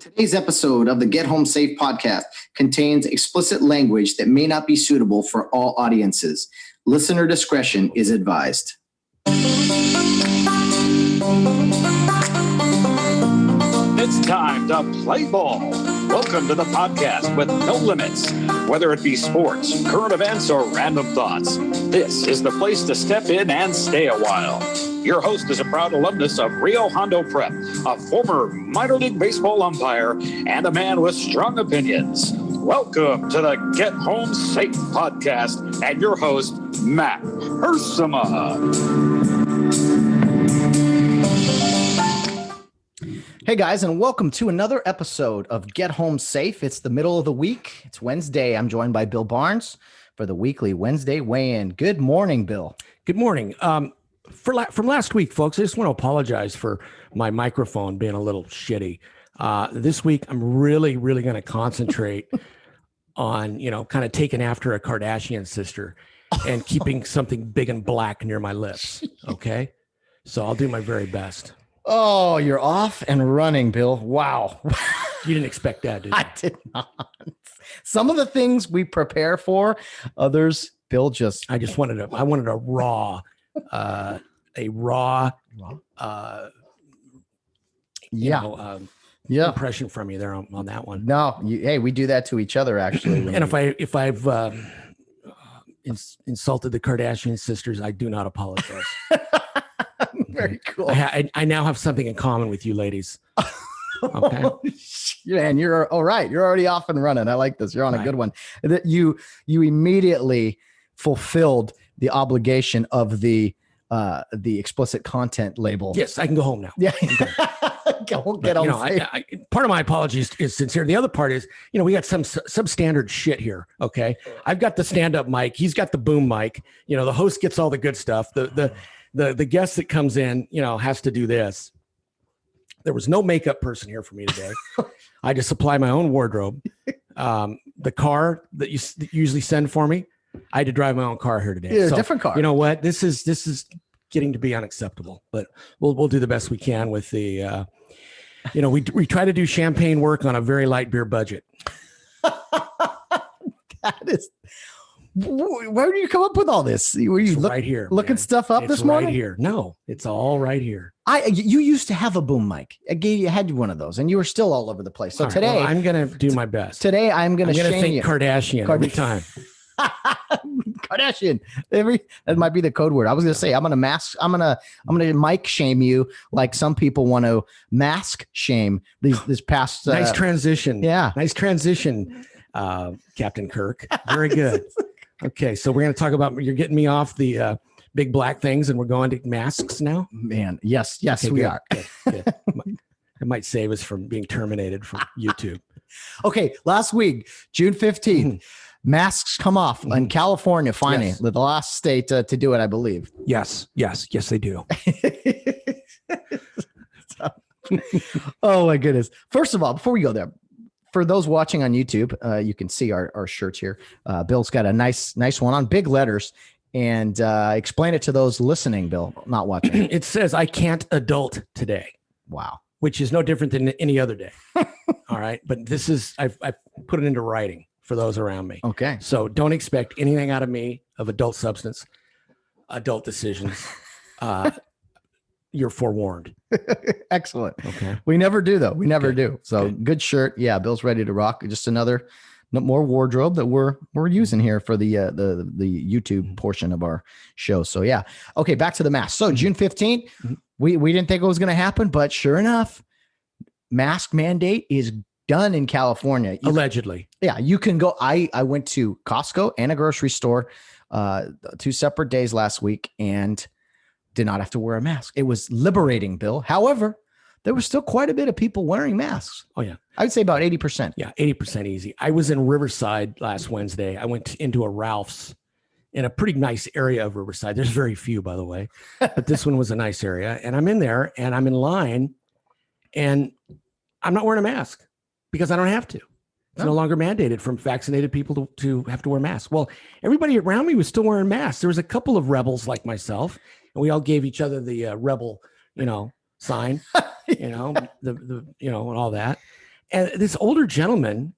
Today's episode of the Get Home Safe podcast contains explicit language that may not be suitable for all audiences. Listener discretion is advised. It's time to play ball. Welcome to the podcast with no limits. Whether it be sports, current events, or random thoughts, this is the place to step in and stay a while. Your host is a proud alumnus of Rio Hondo Prep, a former minor league baseball umpire, and a man with strong opinions. Welcome to the Get Home Safe podcast and your host, Matt Ursuma. Hey guys, and welcome to another episode of Get Home Safe. It's the middle of the week. It's Wednesday. I'm joined by Bill Barnes for the weekly Wednesday weigh-in. Good morning, Bill. Good morning. From last week, folks, I just want to apologize for my microphone being a little shitty. This week, I'm really going to concentrate on, kind of taking after a Kardashian sister and keeping something big and black near my lips. Okay. So I'll do my very best. Oh, you're off and running, Bill. Wow. You didn't expect that, did you? I did not. Some of the things we prepare for, others, Bill I wanted a raw impression from you there on that one. No, hey, we do that to each other actually. And if I've insulted the Kardashian sisters, I do not apologize. Very cool. I now have something in common with you ladies. Okay. Man, you're all right. You're already off and running. I like this. You're on a good one. That you immediately fulfilled the obligation of the explicit content label. Yes, I can go home now. Yeah. Go get on. Part of my apologies is sincere. The other part is, we got some substandard shit here. Okay. I've got the stand-up mic. He's got the boom mic. The host gets all the good stuff. The guest that comes in, has to do this. There was no makeup person here for me today. I just supply my own wardrobe. The car that you usually send for me, I had to drive my own car here today. Yeah, so, different car. You know what? This is getting to be unacceptable. But we'll do the best we can with the. We try to do champagne work on a very light beer budget. That is. Where do you come up with all this? Were you right here looking stuff up this morning? Right here. No, it's all right here. You used to have a boom mic. I had one of those, and you were still all over the place. So today, I'm going to do my best. Today, I'm going to think you. Kardashian every time. Kardashian. That might be the code word. I was going to say I'm going to mic shame you like some people want to mask shame this past. Nice transition. Yeah, nice transition, Captain Kirk. Very good. Okay, so we're going to talk about, you're getting me off the big black things and we're going to masks now? Man, yes, okay, we are. Good. It might save us from being terminated from YouTube. Okay, last week, June 15th, masks come off in California, finally. Yes. The last state to do it, I believe. Yes, they do. Oh, my goodness. First of all, before we go there, for those watching on YouTube, you can see our shirts here. Bill's got a nice one on big letters. And explain it to those listening, Bill, not watching. It says, "I can't adult today." Wow. Which is no different than any other day. All right. But this is, I've put it into writing for those around me. Okay. So don't expect anything out of me of adult substance, adult decisions. You're forewarned. Excellent. Okay. We never do, though. We never do. So good shirt. Yeah. Bill's ready to rock. Just more wardrobe that we're using here for the YouTube portion of our show. So yeah. Okay. Back to the mask. So June 15th, we didn't think it was going to happen, but sure enough, mask mandate is done in California. Allegedly. Yeah. You can go. I went to Costco and a grocery store, 2 separate days last week and did not have to wear a mask. It was liberating, Bill. However, there was still quite a bit of people wearing masks. Oh, yeah. I would say about 80%. Yeah, 80% easy. I was in Riverside last Wednesday. I went into a Ralph's in a pretty nice area of Riverside. There's very few, by the way, but this one was a nice area. And I'm in there and I'm in line and I'm not wearing a mask because I don't have to. It's no longer mandated from vaccinated people to have to wear masks. Well, everybody around me was still wearing masks. There was a couple of rebels like myself, and we all gave each other the rebel, sign, you know, and all that. And this older gentleman,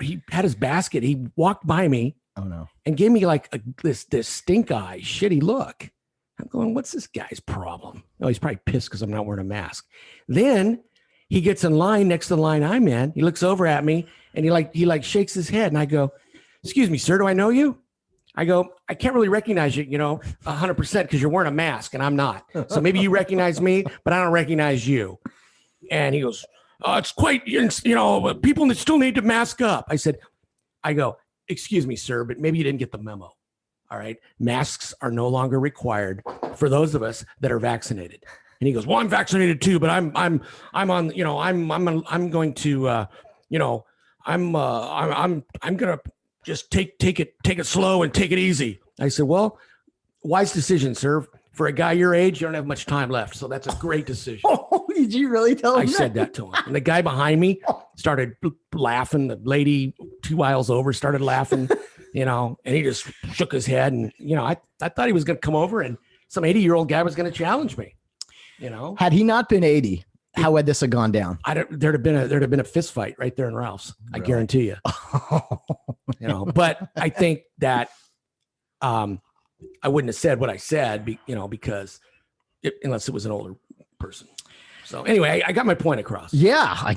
he had his basket. He walked by me. Oh no. And gave me like this stink eye, shitty look. I'm going, what's this guy's problem? Oh, he's probably pissed because I'm not wearing a mask. Then he gets in line next to the line I'm in. He looks over at me and he shakes his head. And I go, excuse me, sir, do I know you? I go, I can't really recognize you, 100% because you're wearing a mask and I'm not. So maybe you recognize me, but I don't recognize you. And he goes, it's quite, people that still need to mask up. I go, excuse me, sir, but maybe you didn't get the memo. All right. Masks are no longer required for those of us that are vaccinated. And he goes, well, I'm vaccinated too, but I'm going to, I'm going to just take it slow and take it easy. I said, well, wise decision, sir. For a guy your age, you don't have much time left. So that's a great decision. Oh, did you really tell him I said that to him. And the guy behind me started laughing. The lady 2 aisles over started laughing, and he just shook his head. And, I thought he was going to come over and some 80-year-old guy was going to challenge me, Had he not been 80, how would this have gone down? There'd have been a fist fight right there in Ralph's. Really? I guarantee you. But I think that, I wouldn't have said what I said, because unless it was an older person. So anyway, I got my point across. Yeah, I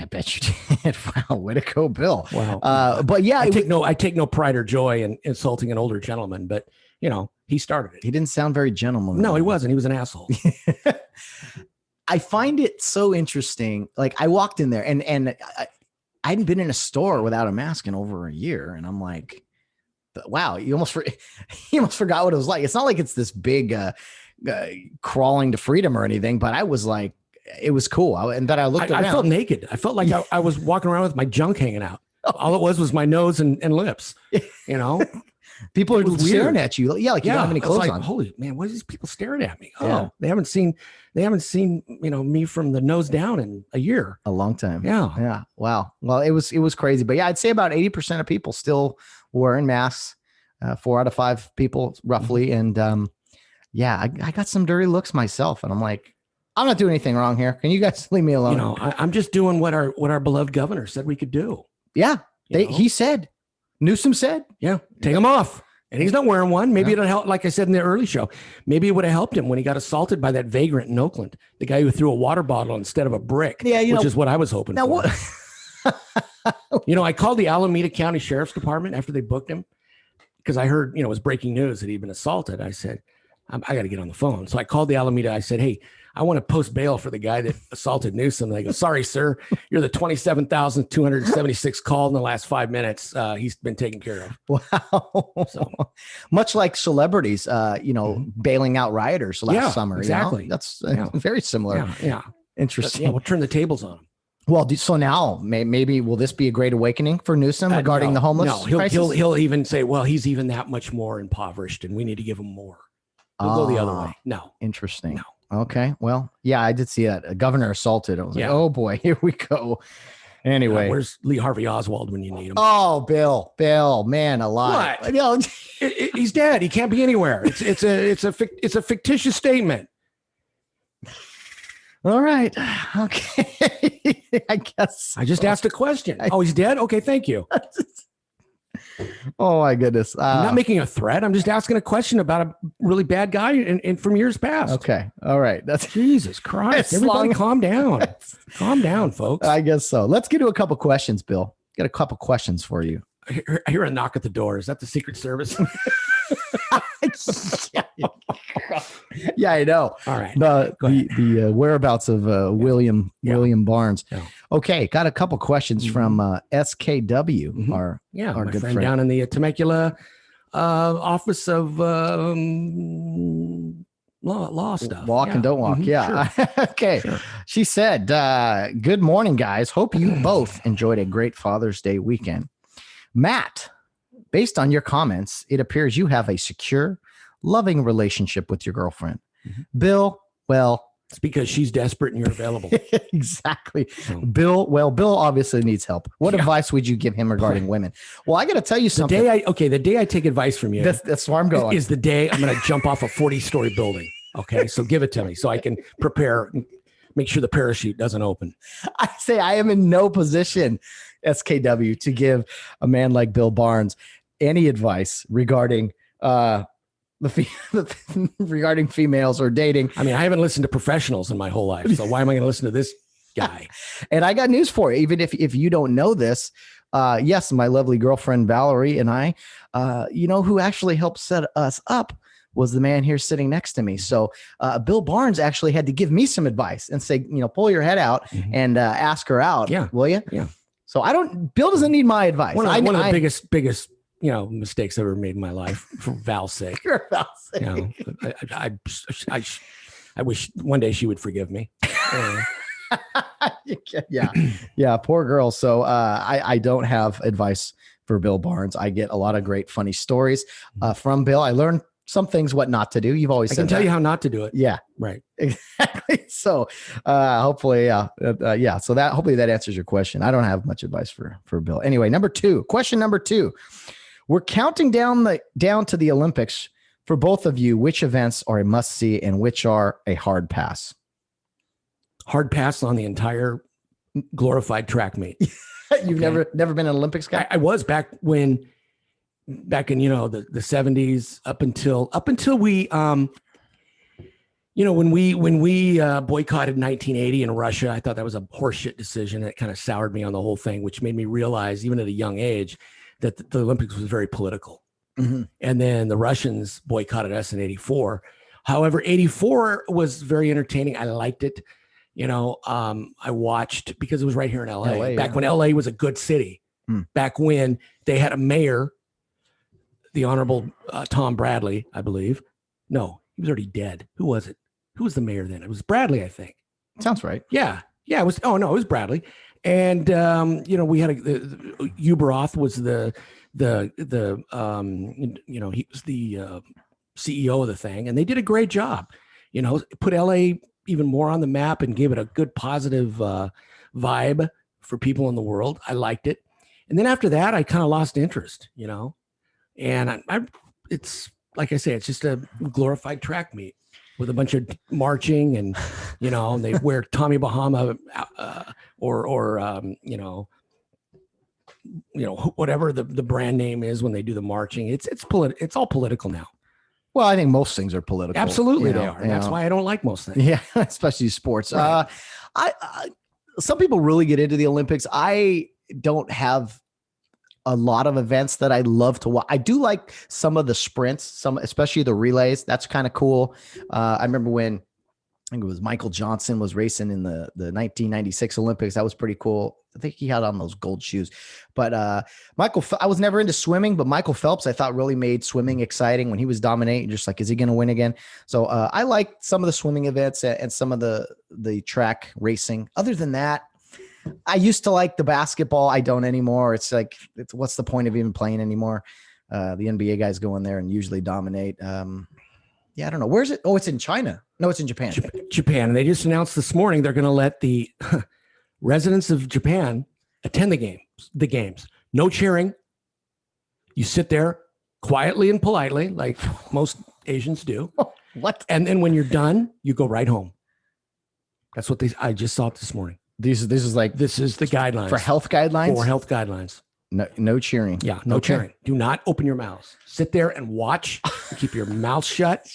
bet you did. Wow, way to go, Bill. Wow. But yeah, I take no pride or joy in insulting an older gentleman, but he started it. He didn't sound very gentlemanly. No, he wasn't. He was an asshole. I find it so interesting. Like I walked in there and I hadn't been in a store without a mask in over a year, and I'm like, wow, you almost forgot what it was like. It's not like it's this big crawling to freedom or anything, but I was like, it was cool. I looked around. I felt naked. I felt like I was walking around with my junk hanging out. All it was my nose and lips, People are staring at you. Yeah, like you don't have any clothes on. Holy man, what are these people staring at me? Oh, Yeah. they haven't seen me from the nose down in a year. A long time. Yeah. Yeah. Wow. Well, it was crazy. But yeah, I'd say about 80% of people still wearing masks. 4 out of 5 people roughly. And I got some dirty looks myself. And I'm like, I'm not doing anything wrong here. Can you guys leave me alone? I'm just doing what our beloved governor said we could do. Yeah. He said, Newsom said, yeah, take them off. And he's not wearing one. Maybe it'll help. Like I said in the early show, maybe it would have helped him when he got assaulted by that vagrant in Oakland, the guy who threw a water bottle instead of a brick, which is what I was hoping for. What? I called the Alameda County Sheriff's Department after they booked him because I heard, it was breaking news that he'd been assaulted. I said, I got to get on the phone. So I called the Alameda. I said, hey, I want to post bail for the guy that assaulted Newsom. They go, sorry, sir. You're the 27,276 called in the last 5 minutes. He's been taken care of. Wow. So much like celebrities, bailing out rioters last summer. Exactly. That's very similar. Yeah. Interesting. We'll turn the tables on him. Well, so now maybe will this be a great awakening for Newsom regarding the homeless? No, he'll even say, well, he's even that much more impoverished and we need to give him more. He'll go the other way. No. Interesting. No. Okay. Well, yeah, I did see that. A governor assaulted. I was like, oh boy, here we go. Anyway, where's Lee Harvey Oswald when you need him? Oh, Bill, man, alive. What? He's dead. He can't be anywhere. It's a fictitious statement. All right. Okay. I guess I just asked a question. He's dead. Okay. Thank you. Oh my goodness. I'm not making a threat. I'm just asking a question about a really bad guy and from years past. Okay. All right. That's Jesus Christ. Everybody calm down. Calm down, folks. I guess so. Let's get to a couple questions, Bill. Got a couple questions for you. I hear a knock at the door. Is that the Secret Service? Yeah, I know. All right. The whereabouts of William Barnes. Yeah. Okay, got a couple questions from SKW, our good friend down in the Temecula office of law stuff. Walk and don't walk. Yeah. Sure. Okay. Sure. She said, good morning, guys. Hope you both enjoyed a great Father's Day weekend. Matt, based on your comments, it appears you have a secure, loving relationship with your girlfriend. Mm-hmm. Bill, well, it's because she's desperate and you're available. Exactly. Bill obviously needs help. What advice would you give him regarding women? Well, I got to tell you something. The day I take advice from you, that's where I'm going. Is the day I'm going to jump off a 40-story building. Okay, so give it to me so I can prepare, make sure the parachute doesn't open. I say I am in no position, SKW, to give a man like Bill Barnes any advice regarding regarding females or dating. I mean, I haven't listened to professionals in my whole life, so why am I going to listen to this guy? And I got news for you. Even if you don't know this, yes, my lovely girlfriend Valerie and I, who actually helped set us up was the man here sitting next to me. So Bill Barnes actually had to give me some advice and say, pull your head out and ask her out. Yeah. Will you? Yeah. So Bill doesn't need my advice. One of the biggest, mistakes I've ever made in my life, for Val's sake. For Val's sake. I wish one day she would forgive me. Yeah. Poor girl. So I don't have advice for Bill Barnes. I get a lot of great, funny stories from Bill. I learned some things, what not to do. You've always said I can tell you how not to do it. Yeah. Right. Exactly. So hopefully, So hopefully that answers your question. I don't have much advice for Bill. Anyway, question number 2. We're counting down to the Olympics for both of you. Which events are a must see and which are a hard pass? Hard pass on the entire glorified track meet. You've never been an Olympics guy? I was back in the 70s up until we when we boycotted 1980 in Russia. I thought that was a horseshit decision. It kind of soured me on the whole thing, which made me realize, even at a young age, that the Olympics was very political. Mm-hmm. And then the Russians boycotted us in 84. However, 84 was very entertaining. I liked it. I watched because it was right here in LA back when LA was a good city, back when they had a mayor, the Honorable Tom Bradley, I believe. No, he was already dead. Who was it? Who was the mayor then? It was Bradley, I think. Sounds right. Yeah. It was. Oh no, it was Bradley. And we had Uberoth was he was the CEO of the thing, and they did a great job. Put LA even more on the map and gave it a good positive vibe for people in the world. I liked it. And then after that, I kind of lost interest, and it's like I say, it's just a glorified track meet with a bunch of marching and, they wear Tommy Bahama or whatever the brand name is when they do the marching. It's all political now. Well, I think most things are political. Absolutely, they are. And that's why I don't like most things. Yeah, especially sports. Right. Some people really get into the Olympics. I don't have a lot of events that I love to watch. I do like some of the sprints, especially the relays. That's kind of cool. I remember when I think it was Michael Johnson was racing in the 1996 Olympics. That was pretty cool. I think he had on those gold shoes. But I was never into swimming, but Michael Phelps, I thought, really made swimming exciting when he was dominating. Just like, is he going to win again? So I like some of the swimming events and some of the track racing. Other than that, I used to like the basketball. I don't anymore. It's like, what's the point of even playing anymore? The NBA guys go in there and usually dominate. I don't know. Where's it? Oh, it's in China. No, it's in Japan. Japan. And they just announced this morning they're going to let the residents of Japan attend the games. No cheering. You sit there quietly and politely, like most Asians do. What? And then when you're done, you go right home. That's what I just saw it this morning. This is the guidelines for health guidelines. For health guidelines. No cheering. Yeah, no cheering. Do not open your mouths. Sit there and watch. Keep your mouth shut.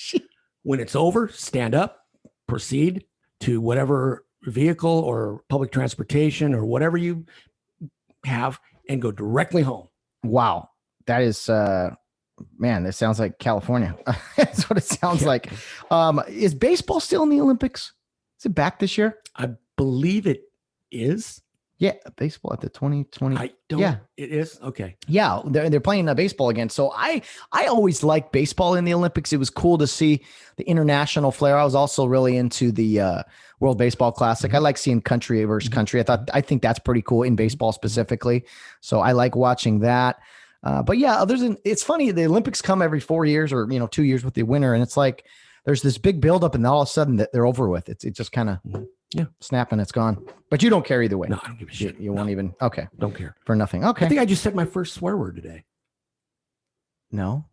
When it's over, stand up, proceed to whatever vehicle or public transportation or whatever you have, and go directly home. Wow. That is, man, that sounds like California. That's what it sounds like. Is baseball still in the Olympics? Is it back this year? I believe it is. Yeah, baseball at the 2020. It is. Okay. Yeah, they're playing baseball again. So I always liked baseball in the Olympics. It was cool to see the international flair. I was also really into the World Baseball Classic. I like seeing country versus country. I think that's pretty cool in baseball specifically. So I like watching that. But yeah, it's funny. The Olympics come every 4 years or 2 years with the winter, and it's like there's this big buildup, and then all of a sudden that they're over with. It just kind of. Yeah, snap and it's gone. But you don't care either way. No, I don't give a shit. You won't even. Okay, don't care for nothing. Okay, I think I just said my first swear word today. No,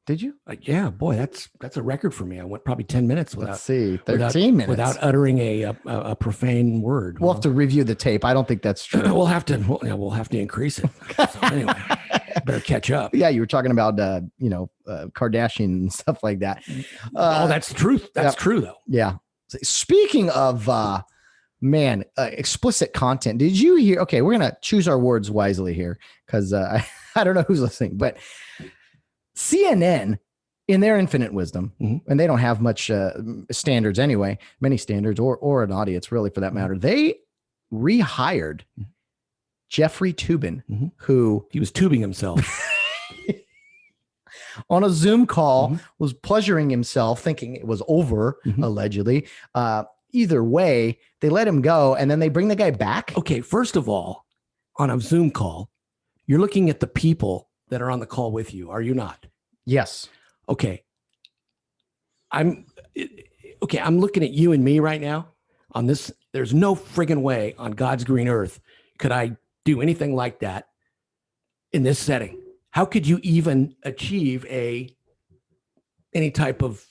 Did you? Yeah, boy, that's a record for me. I went probably 10 minutes without. Let's see, 13 minutes without uttering a profane word. We'll have to review the tape. I don't think that's true. We'll have to increase it. So anyway, better catch up. Yeah, you were talking about Kardashian and stuff like that. That's truth. That's true though. Yeah. Speaking of explicit content. Did you hear? Okay, we're gonna choose our words wisely here because I don't know who's listening, but CNN, in their infinite wisdom, and they don't have much standards anyway, many standards or an audience really for that matter. They rehired Jeffrey Toobin, who he was tubing himself on a Zoom call, was pleasuring himself, thinking it was over, allegedly. Either way, they let him go, and then they bring the guy back. Okay, first of all, on a Zoom call, you're looking at the people that are on the call with you, are you not? Yes. Okay. I'm looking at you and me right now on this. There's no friggin' way on God's green earth could I do anything like that in this setting. How could you even achieve any type of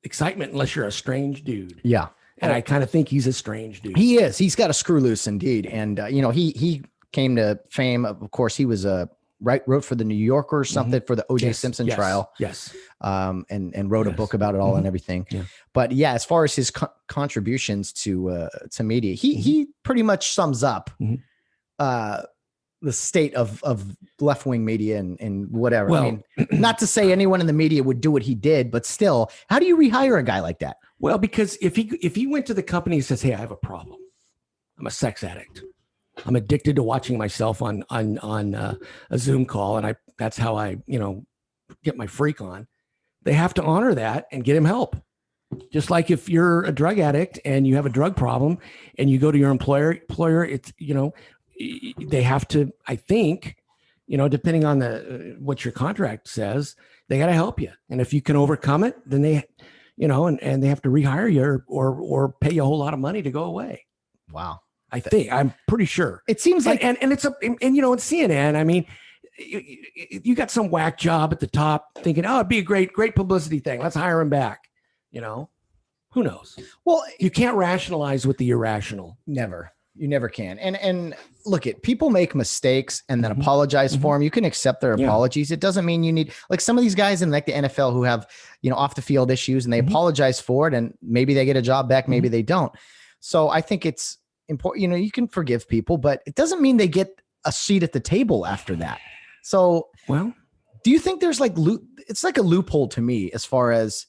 excitement unless you're a strange dude? Yeah. And I kind of think he's a strange dude. He is. He's got a screw loose indeed. And, he came to fame. Of course, he was wrote for the New Yorker or something for the O.J. Simpson trial. Yes. And wrote a book about it all and everything. Yeah. But yeah, as far as his contributions to media, he pretty much sums up the state of left-wing media and whatever. Well, I mean, not to say anyone in the media would do what he did, but still, how do you rehire a guy like that? Well, because if he went to the company and says, "Hey, I have a problem. I'm a sex addict. I'm addicted to watching myself on a Zoom call, and that's how I get my freak on." They have to honor that and get him help. Just like if you're a drug addict and you have a drug problem and you go to your employer, it's they have to. I think depending on what your contract says, they got to help you, and if you can overcome it, then they. And they have to rehire you or pay you a whole lot of money to go away. Wow. I'm pretty sure. It seems like, and it's in CNN, I mean, you got some whack job at the top thinking, oh, it'd be a great publicity thing. Let's hire him back. Who knows? Well, you can't rationalize with the irrational. Never. You never can. And look, people make mistakes and then apologize for them. You can accept their apologies. It doesn't mean you need, like some of these guys in like the NFL who have, off the field issues and they apologize for it and maybe they get a job back, maybe they don't. So I think it's important, you can forgive people, but it doesn't mean they get a seat at the table after that. So, well, do you think there's it's like a loophole to me as far as,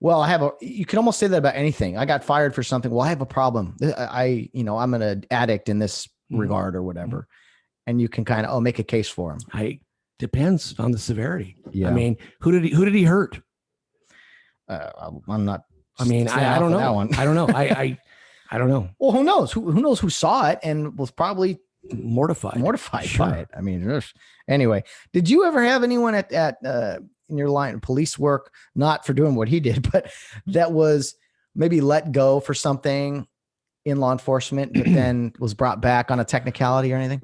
well, you can almost say that about anything. I got fired for something. Well, I have a problem. I'm an addict in this regard or whatever. And you can kind of, make a case for him. Depends on the severity. Yeah. I mean, who did he hurt? I'm not, I mean, I don't know. That one. I don't know. I don't know. Well, who knows? Who knows who saw it and was probably mortified by it. I mean, anyway, did you ever have anyone at in your line of police work, not for doing what he did, but that was maybe let go for something in law enforcement, but then was brought back on a technicality or anything?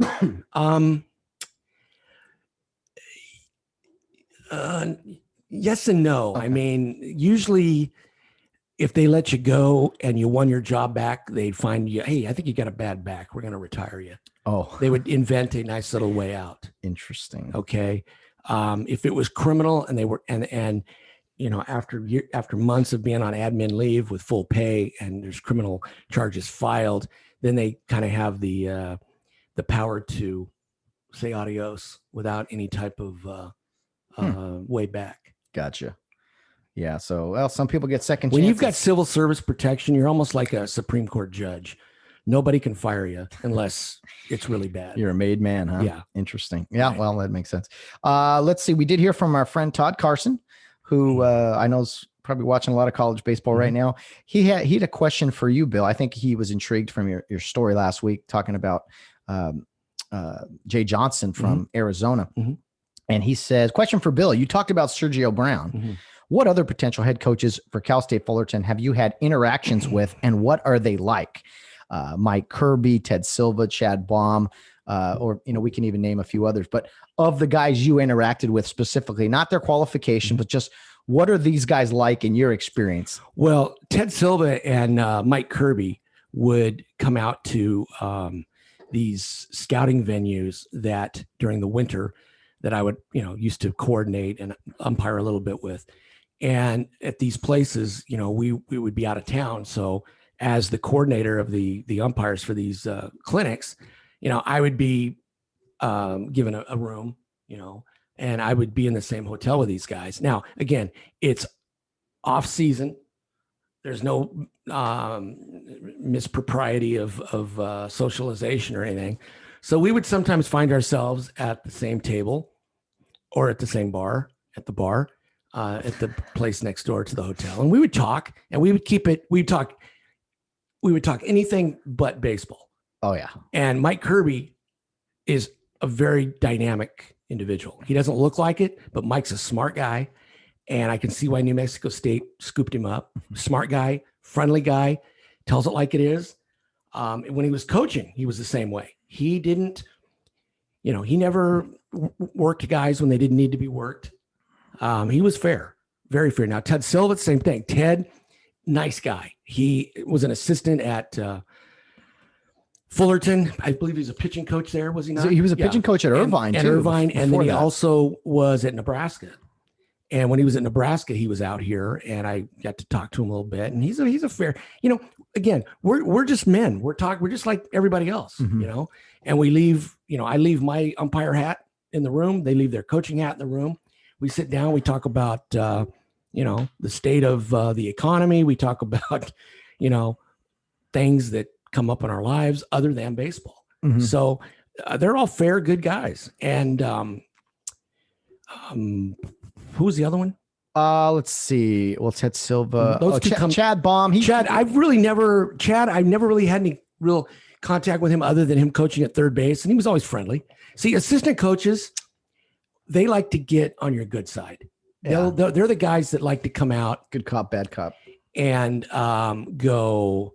Yes and no. Okay. I mean, usually if they let you go and you won your job back, they'd find you, hey, I think you got a bad back. We're going to retire you. Oh, they would invent a nice little way out. Interesting. Okay. If it was criminal and they were, and after months of being on admin leave with full pay and there's criminal charges filed, then they kind of have the power to say adios without any type of way back. Gotcha. Yeah. So, some people get second chances. When you've got civil service protection, you're almost like a Supreme Court judge. Nobody can fire you unless it's really bad. You're a made man, huh? Yeah. Interesting. Yeah. Right. Well, that makes sense. Let's see. We did hear from our friend Todd Carson, who I know is probably watching a lot of college baseball right now. He had a question for you, Bill. I think he was intrigued from your story last week talking about Jay Johnson from Arizona. And he says, question for Bill. You talked about Sergio Brown. What other potential head coaches for Cal State Fullerton have you had interactions with, and what are they like? Mike Kirby, Ted Silva, Chad Baum, or, we can even name a few others, but of the guys you interacted with specifically, not their qualification, but just what are these guys like in your experience? Well, Ted Silva and Mike Kirby would come out to these scouting venues that during the winter that I would, used to coordinate and umpire a little bit with. And at these places, we would be out of town. So as the coordinator of the umpires for these clinics, I would be given a room, and I would be in the same hotel with these guys. Now, again, it's off season. There's no mispropriety of socialization or anything. So we would sometimes find ourselves at the same table or at the same bar, at the place next door to the hotel. And we would talk, and we would keep it, we would talk anything but baseball. Oh yeah. And Mike Kirby is a very dynamic individual. He doesn't look like it, but Mike's a smart guy. And I can see why New Mexico State scooped him up. Smart guy, friendly guy, tells it like it is. When he was coaching, he was the same way. He didn't, he never worked guys when they didn't need to be worked. He was fair, very fair. Now, Ted Silva, same thing. Ted, nice guy. He was an assistant at Fullerton. I believe he was a pitching coach there, was he not? He was a pitching coach at Irvine, too. At Irvine, and then he also was at Nebraska. And when he was at Nebraska, he was out here, and I got to talk to him a little bit. And he's a fair, again, we're just men. We're just like everybody else, And we leave, I leave my umpire hat in the room. They leave their coaching hat in the room. We sit down. We talk about, the state of the economy. We talk about, things that come up in our lives other than baseball. Mm-hmm. So they're all fair, good guys. And who's the other one? Let's see. Well, Ted Silva. Chad Baum. I've never really had any real contact with him other than him coaching at third base. And he was always friendly. See, assistant coaches, they like to get on your good side. Yeah. They're the guys that like to come out. Good cop, bad cop. And go,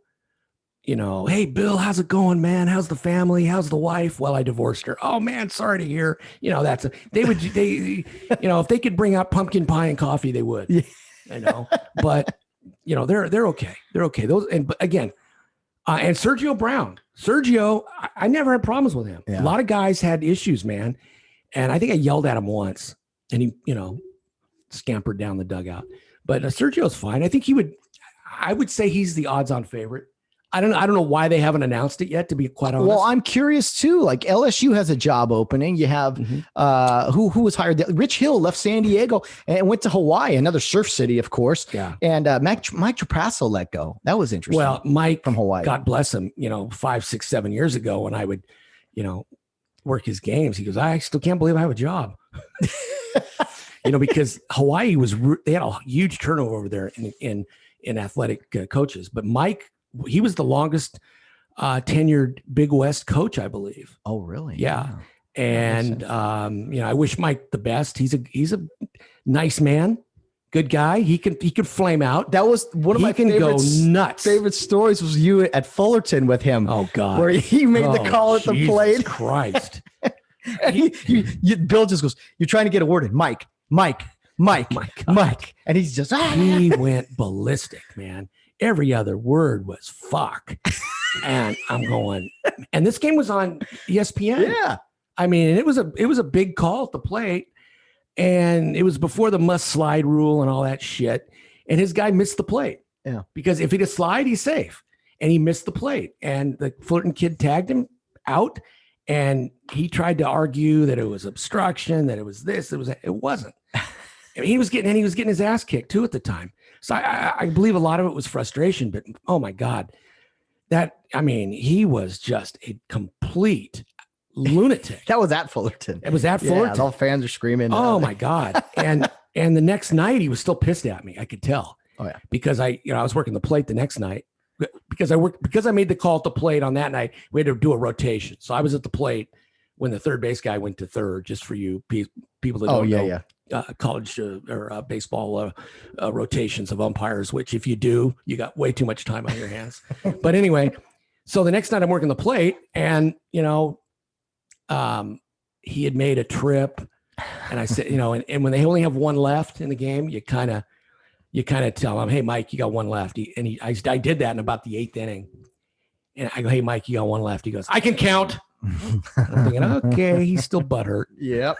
hey, Bill, how's it going, man? How's the family? How's the wife? Well, I divorced her. Oh man, sorry to hear. If they could bring out pumpkin pie and coffee, they would. Yeah. But they're okay. They're okay. But again, and Sergio Brown. I never had problems with him. Yeah. A lot of guys had issues, man. And I think I yelled at him once, and he, scampered down the dugout. But Sergio's fine. I would say he's the odds-on favorite. I don't know why they haven't announced it yet, to be quite honest. Well, I'm curious too. Like LSU has a job opening. You have who was hired? Rich Hill left San Diego and went to Hawaii, another surf city, of course. Yeah. And Mike Trapasso let go. That was interesting. Well, Mike from Hawaii, God bless him. 5, 6, 7 years ago, when I would, work his games, he goes, I still can't believe I have a job. Because Hawaii they had a huge turnover over there in athletic coaches, but Mike. He was the longest tenured Big West coach, I believe. Oh, really? Yeah. Wow. And I wish Mike the best. He's a nice man, good guy. He can flame out. That was one of my favorite stories was you at Fullerton with him. Oh God, where he made the call at the plate. Christ. And Bill just goes, "You're trying to get a word in, Mike." And he's just he went ballistic, man. Every other word was fuck. And I'm going, and this game was on ESPN. Yeah. I mean, it was a big call at the plate, and it was before the must slide rule and all that shit. And his guy missed the plate. Yeah. Because if he'd have slide, he's safe. And he missed the plate. And the Fullerton kid tagged him out, and he tried to argue that it was obstruction, that it was this, it wasn't. I mean, he was getting his ass kicked too at the time. So I believe a lot of it was frustration, but oh my God, he was just a complete lunatic. That was at Fullerton. It was at Fullerton. Yeah, all fans are screaming. Oh my God. And the next night he was still pissed at me. I could tell. Oh yeah. Because I was working the plate the next night because I made the call at the plate on that night. We had to do a rotation. So I was at the plate when the third base guy went to third, just for you people that don't know. Yeah. College or baseball rotations of umpires, which if you do, you got way too much time on your hands. But anyway, so the next night I'm working the plate, and he had made a trip, and I said, and when they only have one left in the game, you kind of tell him, hey, Mike, you got one left. I did that in about the 8th inning. And I go, hey, Mike, you got one left. He goes, I can count. I'm thinking, okay, he's still butthurt. Yep.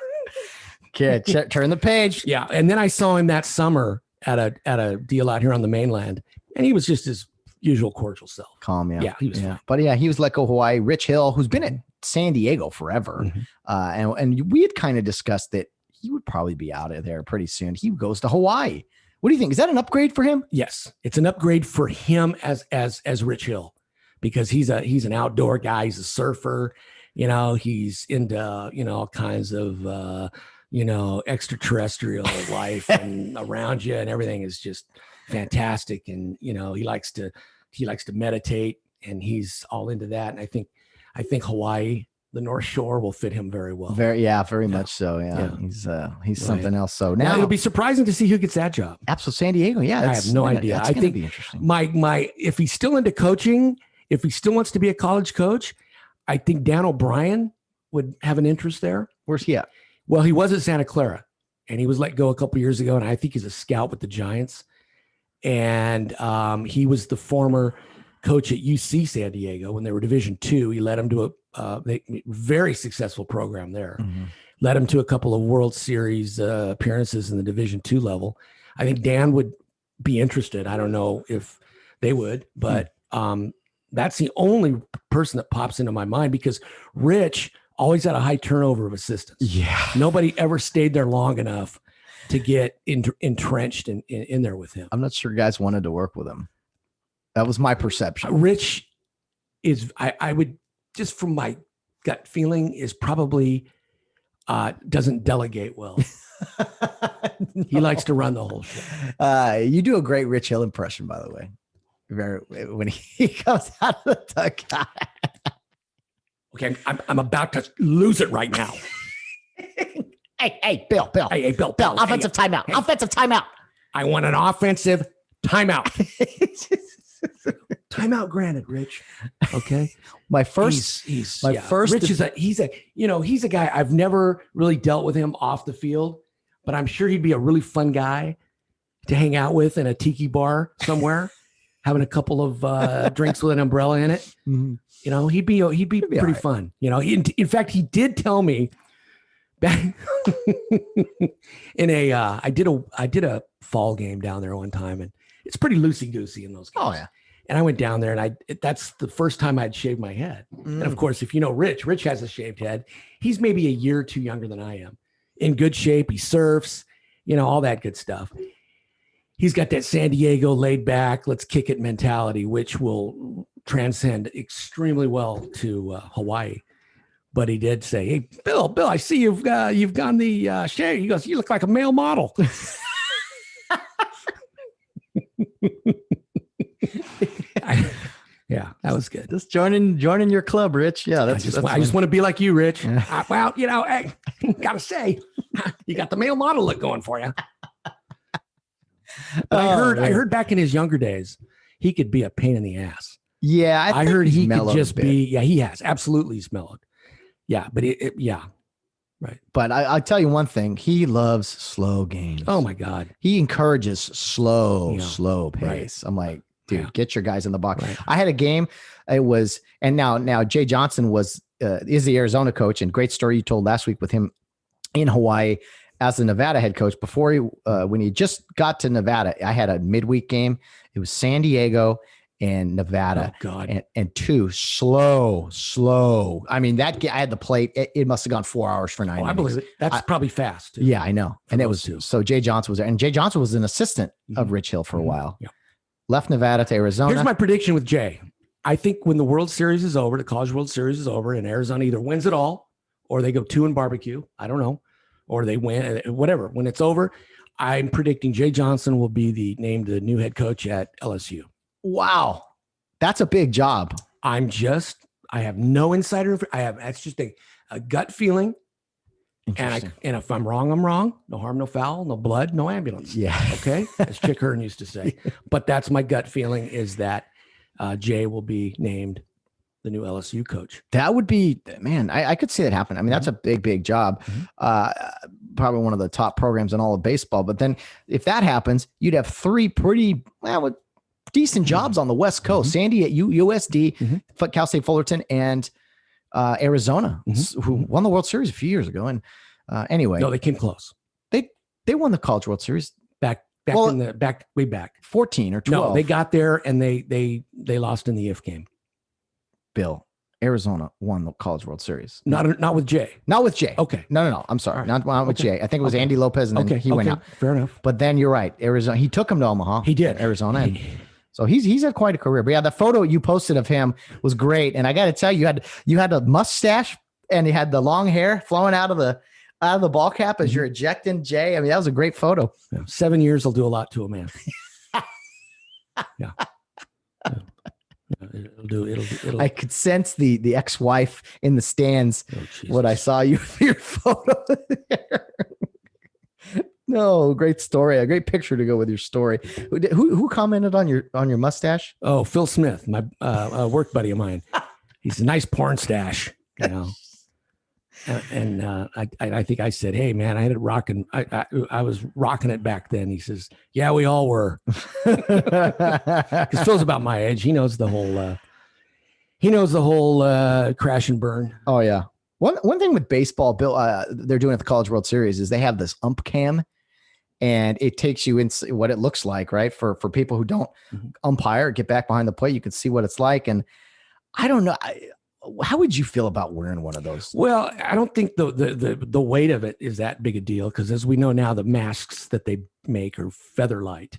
Okay, turn the page. Yeah. And then I saw him that summer at a deal out here on the mainland, and he was just his usual cordial self. Calm, yeah. Yeah, he was fine. But yeah, he was let go Hawaii. Rich Hill, who's been at San Diego forever. And we had kind of discussed that he would probably be out of there pretty soon. He goes to Hawaii. What do you think? Is that an upgrade for him? Yes, it's an upgrade for him as Rich Hill, because he's an outdoor guy. He's a surfer. He's into all kinds of extraterrestrial life and around you, and everything is just fantastic. And he likes to meditate, and he's all into that. And I think Hawaii, the North Shore, will fit him very well. Very much so. Yeah. He's something else. So now it'll be surprising to see who gets that job. Absolutely, San Diego. Yeah, I have no idea. I think be interesting. If he's still into coaching, if he still wants to be a college coach, I think Dan O'Brien would have an interest there. Where's he at? Well, he was at Santa Clara, and he was let go a couple years ago, and I think he's a scout with the Giants. And he was the former coach at UC San Diego when they were Division II. He led them to a very successful program there. Led them to a couple of World Series appearances in the Division II level. I think Dan would be interested. I don't know if they would, but that's the only person that pops into my mind, because Rich always had a high turnover of assistants. Yeah. Nobody ever stayed there long enough to get entrenched in there with him. I'm not sure guys wanted to work with him. That was my perception. Rich is, I would, just from my gut feeling, is probably doesn't delegate well. No. He likes to run the whole show. You do a great Rich Hill impression, by the way. When he comes out of the dugout. Okay, I'm about to lose it right now. Hey, Bill. Hey, Bill. Offensive timeout. Offensive timeout. I want an offensive timeout. Timeout granted, Rich. Okay. Rich is he's a guy, I've never really dealt with him off the field, but I'm sure he'd be a really fun guy to hang out with in a tiki bar somewhere, having a couple of drinks with an umbrella in it. Mm-hmm. He'd be pretty right. Fun. In fact, he did tell me back in I did a fall game down there one time, and it's pretty loosey-goosey in those games. Oh yeah. And I went down there, and that's the first time I'd shaved my head. And of course, if you know Rich has a shaved head. He's maybe a year or two younger than I am. In good shape. He surfs, all that good stuff. He's got that San Diego laid back, let's kick it mentality, which will transcend extremely well to Hawaii. But he did say, "Hey, Bill, I see you've gone the shave." He goes, "You look like a male model." Yeah, that was good. Just joining your club, Rich. Yeah, I just want to be like you, Rich. Well, hey, gotta say, you got the male model look going for you. But I heard back in his younger days, he could be a pain in the ass. Yeah, I heard he could just be. Yeah, he has absolutely mellowed. Yeah, but yeah. Right. But I'll tell you one thing. He loves slow games. Oh, my God. He encourages slow pace. Right. I'm like, dude, get your guys in the box. Right. I had a game. It was, and now Jay Johnson is the Arizona coach, and great story you told last week with him in Hawaii as the Nevada head coach. Before when he just got to Nevada, I had a midweek game. It was San Diego and Nevada. Oh, God. And two slow. I mean, I had the plate. It must have gone 4 hours for 9 minutes. I believe it. That's probably fast. Too. Yeah, I know. And it was too. So Jay Johnson was there, and Jay Johnson was an assistant of Rich Hill for a while. Yeah. Left Nevada to Arizona. Here's my prediction with Jay. I think when the World Series is over, the College World Series is over, and Arizona either wins it all or they go 2 in barbecue. I don't know. Or they win, whatever. When it's over, I'm predicting Jay Johnson will be named the new head coach at LSU. Wow. That's a big job. I have no insider. That's just a gut feeling. And if I'm wrong, I'm wrong. No harm, no foul, no blood, no ambulance. Yeah. Okay. As Chick Hearn used to say. But that's my gut feeling, is that Jay will be named the new LSU coach. That would be, man, I could see that happen. I mean, that's a big job. Probably one of the top programs in all of baseball. But then if that happens, you'd have three pretty decent jobs on the West Coast. Sandy at USD, Cal State Fullerton, and Arizona, who won the World Series a few years ago. And anyway. No, they came close. They won the College World Series. Way back. 14 or 12. No, they got there and they lost in the if game. Bill, Arizona won the College World Series. Not with Jay. Not with Jay. Okay. No. I'm sorry. Not with Jay. I think it was Andy Lopez, and then he went out. Fair enough. But then you're right. Arizona. He took him to Omaha. He did. Arizona. And so he's had quite a career. But yeah, the photo you posted of him was great. And I got to tell you, you had a mustache and he had the long hair flowing out of the ball cap as you're ejecting Jay. I mean, that was a great photo. Yeah. 7 years will do a lot to a man. Yeah. It'll I could sense the ex-wife in the stands when I saw your photo there. No, great story. A great picture to go with your story. Who commented on your mustache? Oh, Phil Smith, my work buddy of mine. He's a nice porn stash, you know. And I think I said, "Hey, man, I had it rocking. I was rocking it back then." He says, "Yeah, we all were." Because Phil's about my age. He knows the whole. Crash and burn. Oh yeah. One thing with baseball, Bill, they're doing at the College World Series is they have this ump cam, and it takes you in what it looks like, right? For people who don't umpire, get back behind the plate, you can see what it's like. And I don't know. How would you feel about wearing one of those? Well, I don't think the weight of it is that big a deal because, as we know now, the masks that they make are feather light,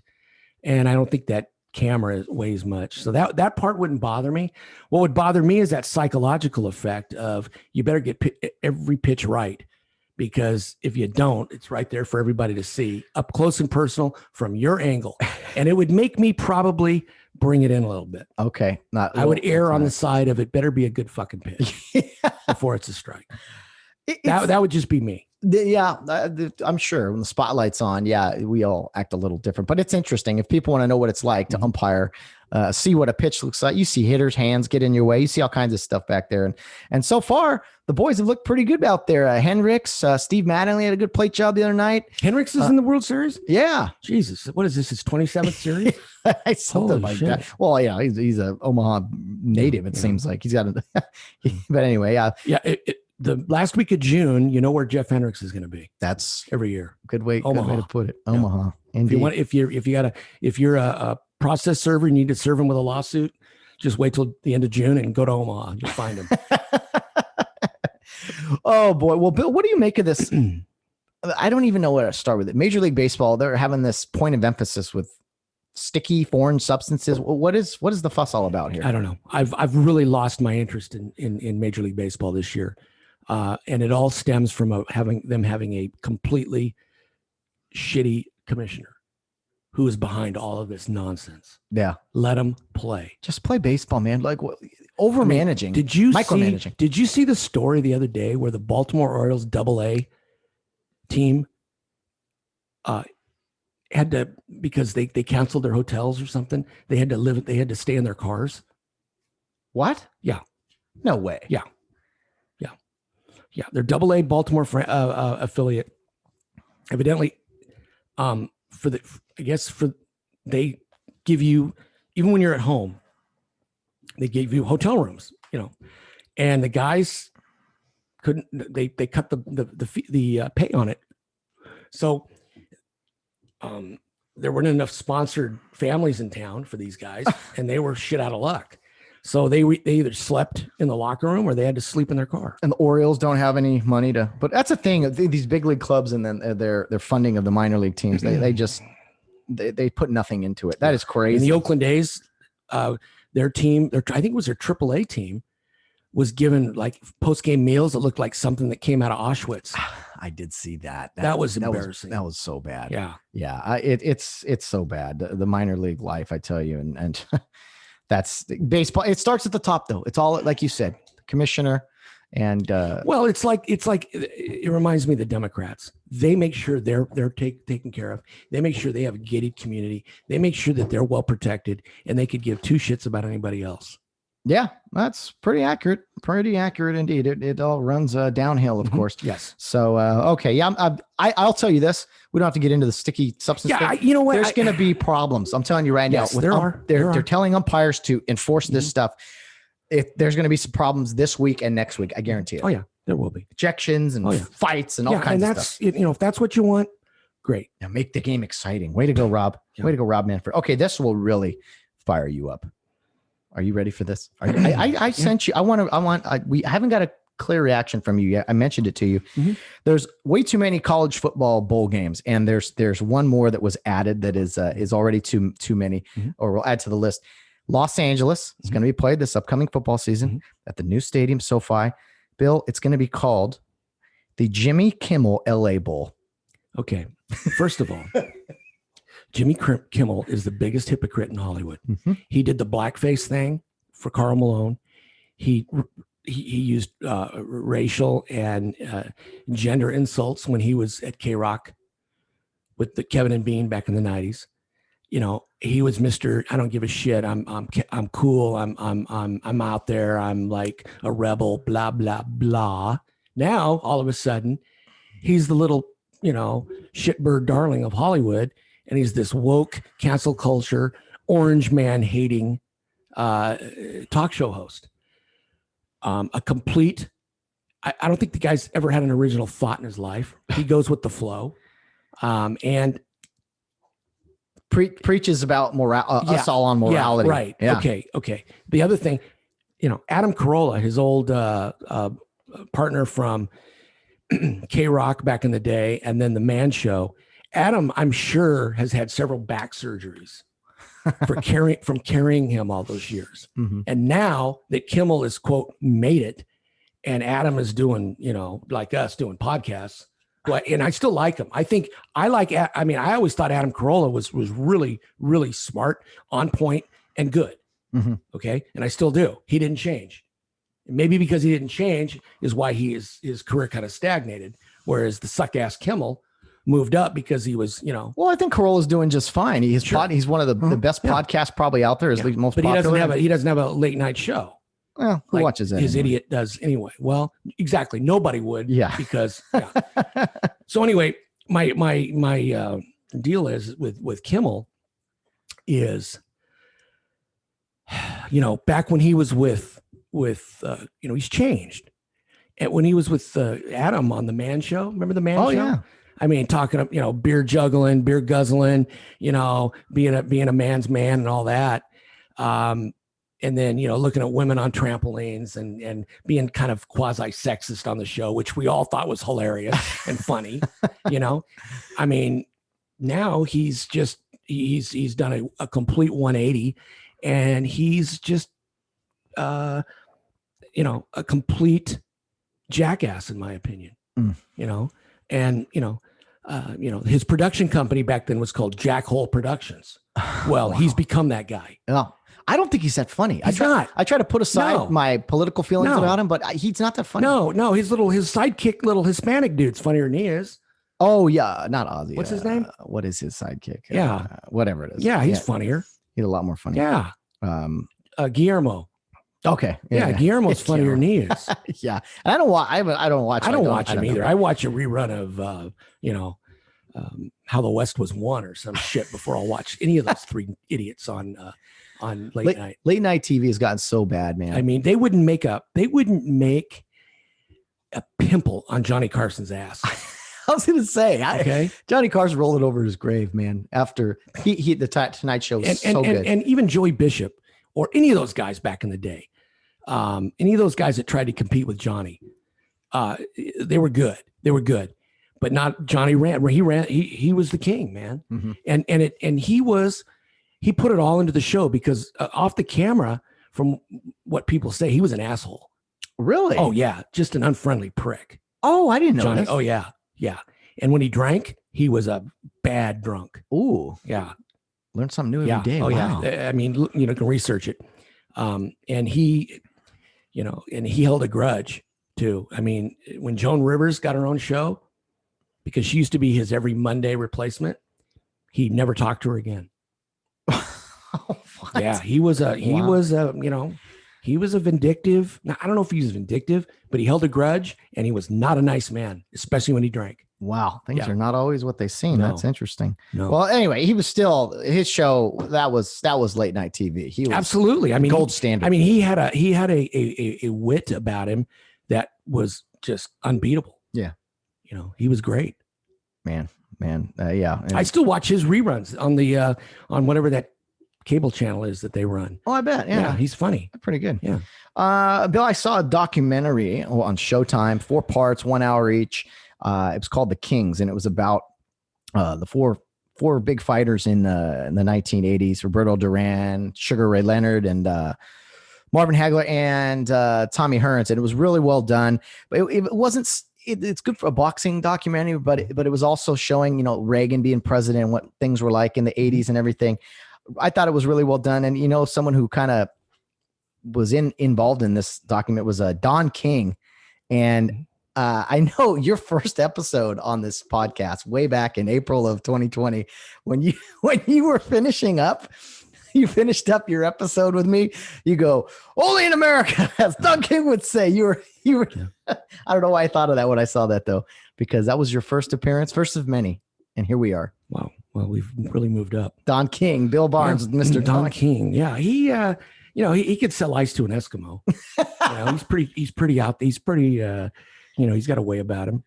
and I don't think that camera weighs much. So that part wouldn't bother me. What would bother me is that psychological effect of you better get every pitch right, because if you don't, it's right there for everybody to see up close and personal from your angle, and it would make me probably bring it in a little bit. Okay. I would err on the side of it better be a good fucking pitch before it's a strike. That would just be me. Yeah, I'm sure when the spotlight's on, we all act a little different, but it's interesting. If people want to know what it's like to umpire, see what a pitch looks like, you see hitters' hands get in your way. You see all kinds of stuff back there. And so far, the boys have looked pretty good out there. Hendricks, Steve Mattingly had a good plate job the other night. Hendricks is in the World Series? Yeah. Jesus. What is this, his 27th series? Something like that. Well, yeah, he's a Omaha native, it seems like. He's got but anyway, the last week of June, you know where Jeff Hendricks is going to be. That's every year. Good way to put it. Yeah. Omaha. Indeed. If you're a process server, you need to serve him with a lawsuit. Just wait till the end of June and go to Omaha. You'll find him. Oh boy. Well, Bill, what do you make of this? I don't even know where to start with it. Major League Baseball, they're having this point of emphasis with sticky foreign substances. What is the fuss all about here? I don't know. I've really lost my interest in Major League Baseball this year. And it all stems from having a completely shitty commissioner who is behind all of this nonsense. Yeah. Let them play. Just play baseball, man. Like over managing. Micromanaging. Did you see the story the other day where the Baltimore Orioles AA team had to, because they canceled their hotels or something, they had to stay in their cars? What? Yeah. No way. Yeah. Their AA Baltimore affiliate, evidently, they give you, even when you're at home, they gave you hotel rooms, and the guys couldn't. They cut the pay on it, so there weren't enough sponsored families in town for these guys, and they were shit out of luck. So they either slept in the locker room or they had to sleep in their car. And the Orioles don't have any money but that's the thing. These big league clubs and then their funding of the minor league teams, they put nothing into it. That is crazy. In the Oakland A's, their team, I think it was their AAA team, was given like post-game meals that looked like something that came out of Auschwitz. I did see that. That was embarrassing. That was so bad. Yeah. Yeah. It's so bad. The minor league life, I tell you. And that's baseball. It starts at the top though. It's all, like you said, the commissioner and, well, it's like, it reminds me of the Democrats. They make sure they're taken care of. They make sure they have a gated community. They make sure that they're well protected and they could give two shits about anybody else. Yeah, that's pretty accurate. Pretty accurate indeed. It all runs downhill, of course. Yes. So okay, yeah, I'll tell you this. We don't have to get into the sticky substance. Yeah, thing. you know what? There's going to be problems. I'm telling you right Yes, now. They're telling umpires to enforce this stuff. If there's going to be some problems this week and next week, I guarantee it. Oh yeah, there will be ejections and fights and all kinds of stuff. You know, if that's what you want, great. Now make the game exciting. Way to go, Rob. Yeah. Way to go, Rob Manfred. Okay, this will really fire you up. Are you ready for this? I sent you. We haven't got a clear reaction from you yet. I mentioned it to you. Mm-hmm. There's way too many college football bowl games, and there's one more that was added that is already too many, or we'll add to the list. Los Angeles is going to be played this upcoming football season at the new stadium, SoFi. Bill, it's going to be called the Jimmy Kimmel LA Bowl. Okay, first of all. Jimmy Kimmel is the biggest hypocrite in Hollywood. Mm-hmm. He did the blackface thing for Karl Malone. He used racial and gender insults when he was at K-Rock with the Kevin and Bean back in the 90s. You know, he was Mr. I don't give a shit. I'm cool. I'm out there. I'm like a rebel. Blah blah blah. Now all of a sudden, he's the little shitbird darling of Hollywood. And he's this woke, cancel culture, orange man hating talk show host. A complete, I don't think the guy's ever had an original thought in his life. He goes with the flow. And preaches about us all on morality. Yeah, right. Yeah. Okay. The other thing, Adam Carolla, his old partner from K-Rock back in the day, and then the Man Show. Adam, I'm sure, has had several back surgeries from carrying him all those years. Mm-hmm. And now that Kimmel is, quote, made it, and Adam is doing, like us, doing podcasts, and I still like him. I always thought Adam Carolla was really, really smart, on point, and good. Mm-hmm. Okay. And I still do. He didn't change. Maybe because he didn't change is why his career kind of stagnated. Whereas the suck-ass Kimmel moved up because he was, Well, I think Carolla's doing just fine. He's one of the best podcasts probably out there. Is the most popular. He doesn't have a late night show. Well, who watches that? His idiot does anyway. Well, exactly. Nobody would. Yeah. Because. Yeah. So anyway, my deal is with Kimmel is, back when he was with he's changed. And when he was with Adam on the Man Show, remember the Man Show? Yeah. I mean, talking, beer juggling, beer guzzling, being a man's man and all that. And then, looking at women on trampolines and being kind of quasi-sexist on the show, which we all thought was hilarious and funny, I mean, now he's done a complete 180, and he's just, a complete jackass, in my opinion, and, his production company back then was called Jackhole Productions. Well, wow. He's become that guy. Oh, I don't think he's that funny. He's not. I try to put aside my political feelings about him, but he's not that funny. No, his sidekick, little Hispanic dude's funnier than he is. Oh yeah, not Ozzy. What's his name? What is his sidekick? Yeah, whatever it is. Yeah, he's funnier. He's a lot more funny. Yeah. Guillermo. Okay. Yeah, Guillermo's funnier than he is. Yeah, and I don't watch him either. I watch a rerun of How the West Was Won or some shit before I'll watch any of those three idiots on late night. Late night TV has gotten so bad, man. I mean, they wouldn't make a pimple on Johnny Carson's ass. I was gonna say, okay, Johnny Carson rolled it over his grave, man. After the Tonight Show was so good, and even Joey Bishop or any of those guys back in the day, any of those guys that tried to compete with Johnny, they were good. They were good, but not Johnny ran. He was the king, man. Mm-hmm. And he put it all into the show because off the camera, from what people say, he was an asshole. Really? Oh yeah, just an unfriendly prick. Oh, I didn't know Johnny. This. Oh yeah. And when he drank, he was a bad drunk. Ooh, yeah. Learn something new every day. Oh wow. yeah. I mean, can research it. And he, and he held a grudge too. I mean, when Joan Rivers got her own show, because she used to be his every Monday replacement, he never talked to her again. What? Yeah, he was a He was a vindictive. Now, I don't know if he was vindictive, but he held a grudge, and he was not a nice man, especially when he drank. Wow, things are not always what they seem. No. That's interesting. No. Well, anyway, he was still his show. That was late night TV. He was absolutely. I mean, gold standard. I mean, he had a wit about him that was just unbeatable. Yeah, he was great. Man. Yeah. I still watch his reruns on the on whatever that cable channel is that they run. Oh, I bet. Yeah, he's funny. Pretty good. Yeah. Bill, I saw a documentary on Showtime, 4 parts, 1 hour each. It was called The Kings, and it was about the four big fighters in the 1980s: Roberto Duran, Sugar Ray Leonard, and Marvin Hagler, and Tommy Hearns. And it was really well done. But it wasn't. It's good for a boxing documentary, but it was also showing Reagan being president and what things were like in the 80s and everything. I thought it was really well done. And someone who kind of was involved in this document was Don King, and I know your first episode on this podcast way back in April of 2020, when you were finishing up, you finished up your episode with me. You go, "Only in America," as Don King would say. You were. I don't know why I thought of that when I saw that though, because that was your first appearance, first of many, and here we are. Wow. Well, we've really moved up. Don King, Bill Barnes, Mr. Don King. Yeah, he could sell ice to an Eskimo. He's pretty out. He's pretty. He's got a way about him.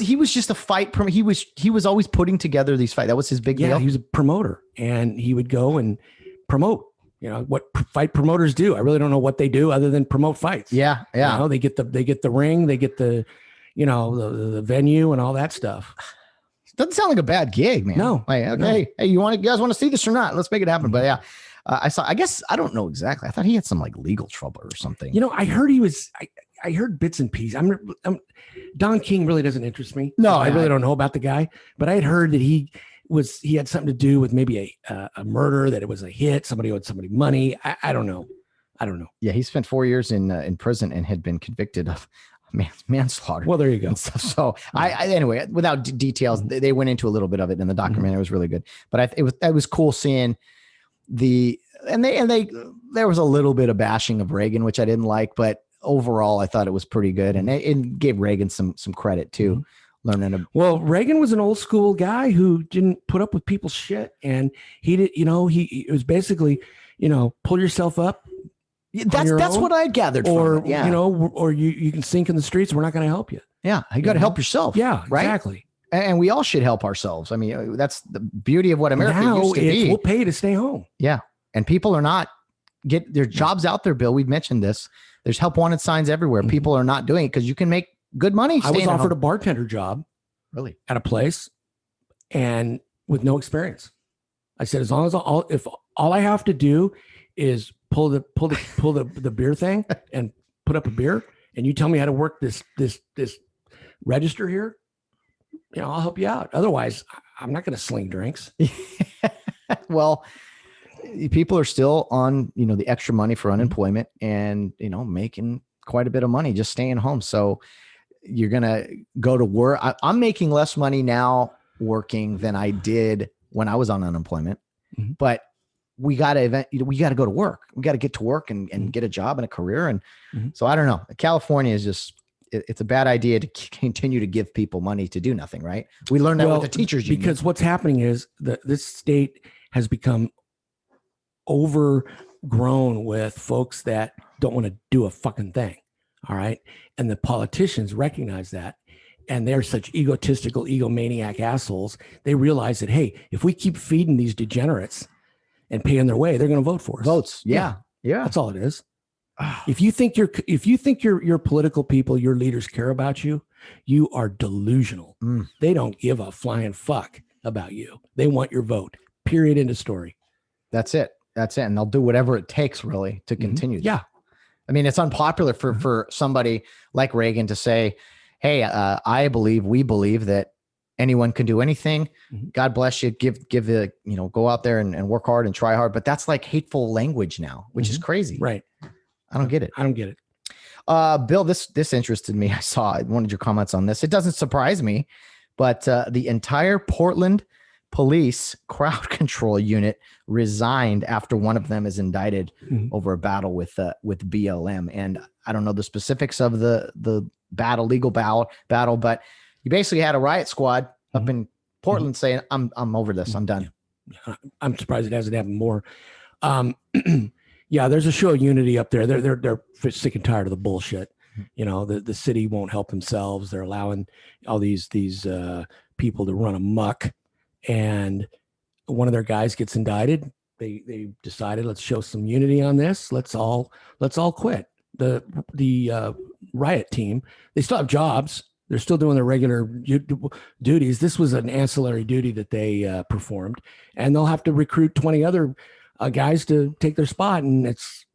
He was just a fight. He was always putting together these fights. That was his big deal. He was a promoter, and he would go and promote. What fight promoters do. I really don't know what they do other than promote fights. Yeah. They get the ring, they get the the venue and all that stuff. Doesn't sound like a bad gig, man. No. Like, okay, hey, you guys want to see this or not? Let's make it happen. But yeah, I guess I don't know exactly. I thought he had some like legal trouble or something. I heard he was. I heard bits and pieces. Don King really doesn't interest me. No, I really don't know about the guy, but I had heard that he had something to do with maybe a murder, that it was a hit. Somebody owed somebody money. I don't know. Yeah, he spent 4 years in prison and had been convicted of manslaughter. Well, there you go. So anyway, without details, they went into a little bit of it in the documentary. It was really good, but it was cool seeing there was a little bit of bashing of Reagan, which I didn't like, but overall I thought it was pretty good, and it gave Reagan some credit too. Well, Reagan was an old school guy who didn't put up with people's shit, and he did. It was basically, pull yourself up. That's what I gathered. Or or you can sink in the streets. We're not going to help you. Yeah, you got to help yourself. Yeah, right? Exactly. And we all should help ourselves. I mean, that's the beauty of what America used to be. We'll pay to stay home. Yeah, and people are not get their jobs out there. Bill, we've mentioned this. There's help wanted signs everywhere. Mm-hmm. People are not doing it because you can make good money. I was offered a bartender job, really, at a place, and with no experience. I said, as long as if all I have to do is pull the beer thing and put up a beer, and you tell me how to work this register here, I'll help you out. Otherwise, I'm not going to sling drinks. Well, people are still on, the extra money for unemployment and, making quite a bit of money just staying home. So you're going to go to work. I'm making less money now working than I did when I was on unemployment, but we got to go to work. We got to get to work and get a job and a career. And so I don't know. California is just, it's a bad idea to continue to give people money to do nothing, right? We learned that with the teachers union. Because what's happening is this state has become overgrown with folks that don't want to do a fucking thing. All right. And the politicians recognize that. And they're such egotistical, egomaniac assholes. They realize that, hey, if we keep feeding these degenerates and paying their way, they're going to vote for us. Votes. Yeah. That's all it is. If you think your political people, your leaders care about you, you are delusional. They don't give a flying fuck about you. They want your vote. Period. End of story. That's it. And they'll do whatever it takes really to continue. Yeah. I mean, it's unpopular for somebody like Reagan to say, hey, we believe that anyone can do anything. God bless you. Give the, go out there and work hard and try hard. But that's like hateful language now, which is crazy. Right. I don't get it. Bill, this interested me. I saw one of your comments on this. It doesn't surprise me, but the entire Portland police crowd control unit resigned after one of them is indicted over a battle with BLM. And I don't know the specifics of the legal battle, but you basically had a riot squad up in Portland saying, I'm over this. I'm done. Yeah. I'm surprised it hasn't happened more. Yeah, there's a show of unity up there. They're sick and tired of the bullshit. You know, the city won't help themselves. They're allowing all these people to run amok, and one of their guys gets indicted. They decided, let's show some unity on this. Let's all quit. The riot team, they still have jobs. They're still doing their regular duties. This was an ancillary duty that they performed, and they'll have to recruit 20 other guys to take their spot. And it's,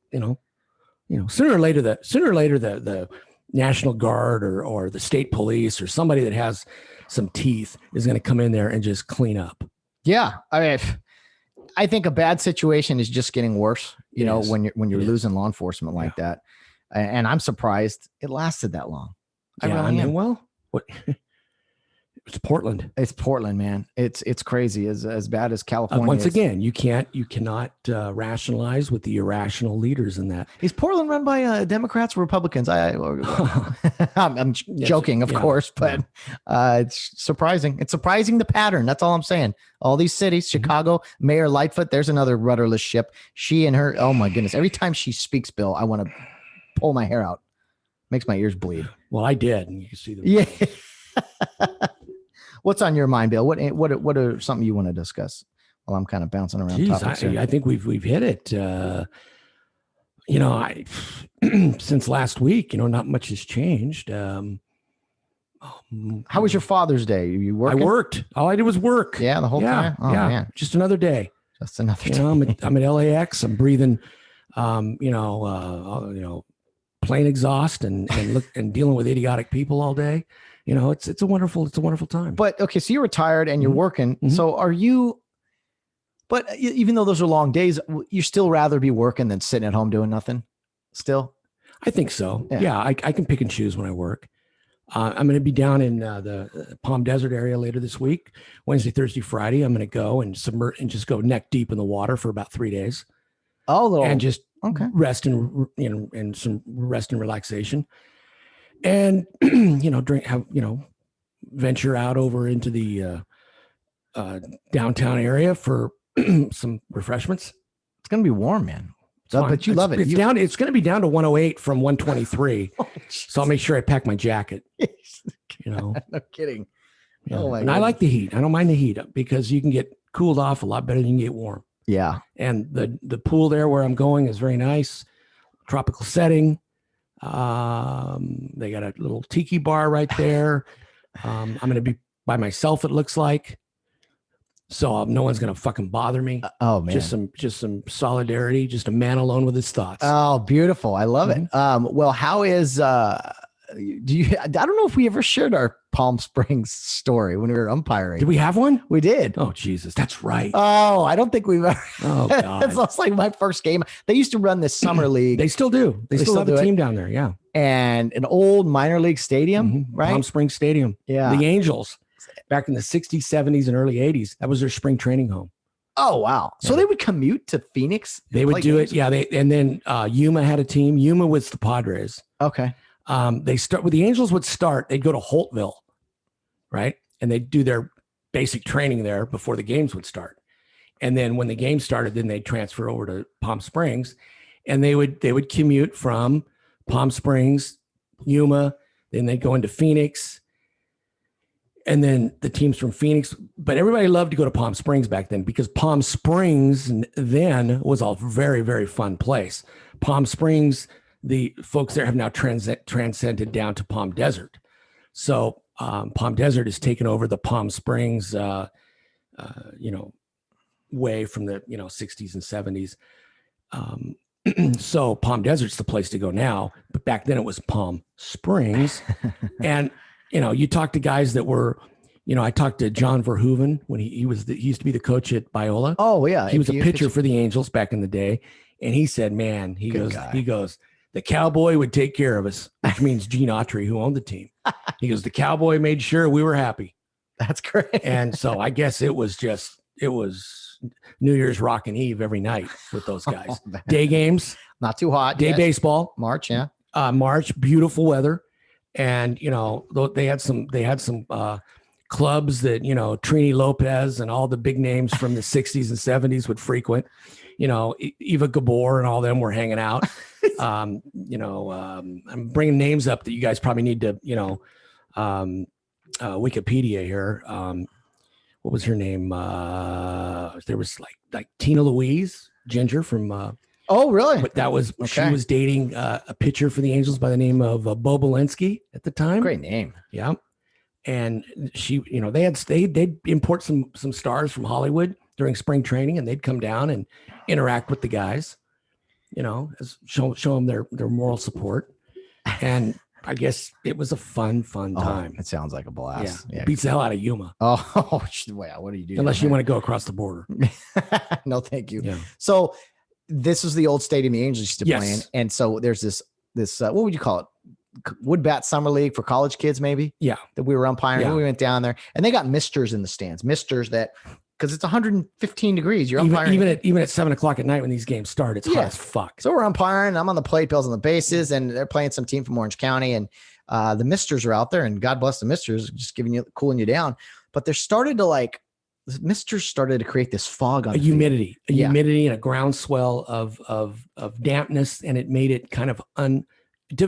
sooner or later the National Guard or the state police or somebody that has some teeth is going to come in there and just clean up. Yeah. I think a bad situation is just getting worse, when you're losing law enforcement like that. And I'm surprised it lasted that long. Well, what? It's Portland. It's Portland, man. It's crazy. As bad as California. Once again, you cannot rationalize with the irrational leaders in that. Is Portland run by Democrats or Republicans? I'm joking, of course, but it's surprising. It's surprising the pattern. That's all I'm saying. All these cities, Chicago, Mayor Lightfoot. There's another rudderless ship. She and her. Oh my goodness! Every time she speaks, Bill, I want to pull my hair out. Makes my ears bleed. Well, I did, and you can see the. Yeah. What's on your mind, Bill? What are something you want to discuss? Well, I'm kind of bouncing around topics here. I think we've hit it. Since last week, not much has changed. How was your Father's Day? You working? I worked. All I did was work. Yeah, the whole time. Oh, man. Just another day. Just another day. I'm at LAX. I'm breathing. Plane exhaust and dealing with idiotic people all day. It's a wonderful time. But okay, so you're retired and you're working. So are you? But even though those are long days, you still rather be working than sitting at home doing nothing. Still, I think so. Yeah, I can pick and choose when I work. I'm going to be down in the Palm Desert area later this week, Wednesday, Thursday, Friday. I'm going to go and just go neck deep in the water for about 3 days. And just rest and some rest and relaxation. And, venture out over into the downtown area for some refreshments. It's going to be warm, man. But you love it. It's going to be down to 108 from 123. So I'll make sure I pack my jacket, No kidding. And I like the heat. I don't mind the heat because you can get cooled off a lot better than you can get warm. Yeah. And the pool there where I'm going is very nice. Tropical setting. They got a little tiki bar right there. I'm going to be by myself, it looks like. So no one's going to fucking bother me. Oh man. Just some solidarity, just a man alone with his thoughts. Oh, beautiful. I love it. Well, how is, I don't know if we ever shared our Palm Springs story when we were umpiring. Did we have one? We did. Oh, Jesus. That's right. Oh, I don't think we've ever. Oh, God. It's like my first game. They used to run this summer league. They still do. They still have a team down there. Yeah. And an old minor league stadium, right? Palm Springs Stadium. Yeah. The Angels back in the 60s, 70s, and early 80s. That was their spring training home. Oh, wow. So they would commute to Phoenix? They would do games? it. Yeah. And then Yuma had a team. Yuma was the Padres. Okay. They start with the Angels would start. They'd go to Holtville, right? And they'd do their basic training there before the games would start. And then when the game started, then they'd transfer over to Palm Springs, and they would commute from Palm Springs, Yuma, then they'd go into Phoenix, and then the teams from Phoenix. But everybody loved to go to Palm Springs back then because Palm Springs then was a very, very fun place. Palm Springs, the folks there have now transcended down to Palm Desert. So Palm Desert has taken over the Palm Springs, way from the 60s and 70s. So Palm Desert's the place to go now, but back then it was Palm Springs. And you talk to guys that were, I talked to John Verhoeven when he used to be the coach at Biola. Oh yeah, he was a pitcher for the Angels back in the day, and he said, "Man, he goes, the cowboy would take care of us," which means Gene Autry, who owned the team. He goes, "The cowboy made sure we were happy." That's great. And so I guess it was New Year's Rockin' Eve every night with those guys. Day games, not too hot. Day baseball, March, yeah. March, beautiful weather, and they had some clubs that Trini Lopez and all the big names from the '60s and '70s would frequent. Eva Gabor and all them were hanging out. I'm bringing names up that you guys probably need to Wikipedia here. What was her name? There was like Tina Louise, Ginger from. Oh, really? But that was She was dating a pitcher for the Angels by the name of Bo Belinsky at the time. Great name. Yeah, and she, they'd import some stars from Hollywood during spring training, and they'd come down and interact with the guys. Show them their moral support, and I guess it was a fun time. It sounds like a blast. Yeah. Beats the hell out of Yuma. Oh, well, what do you do? Unless you want to go across the border. No, thank you. Yeah. So this is the old stadium the Angels used to play in. And so there's this what would you call it? Wood bat summer league for college kids, maybe. Yeah. That we were umpiring. Yeah. We went down there and they got misters in the stands. Misters that, because it's 115 degrees. You're umpiring. Even at 7:00 at night when these games start, it's hot as fuck. So we're umpiring. I'm on the plate, Bill's on the bases, and they're playing some team from Orange County. And the misters are out there, and God bless the misters, just cooling you down. But the misters started to create this fog on humidity and a groundswell of dampness, and it made it kind of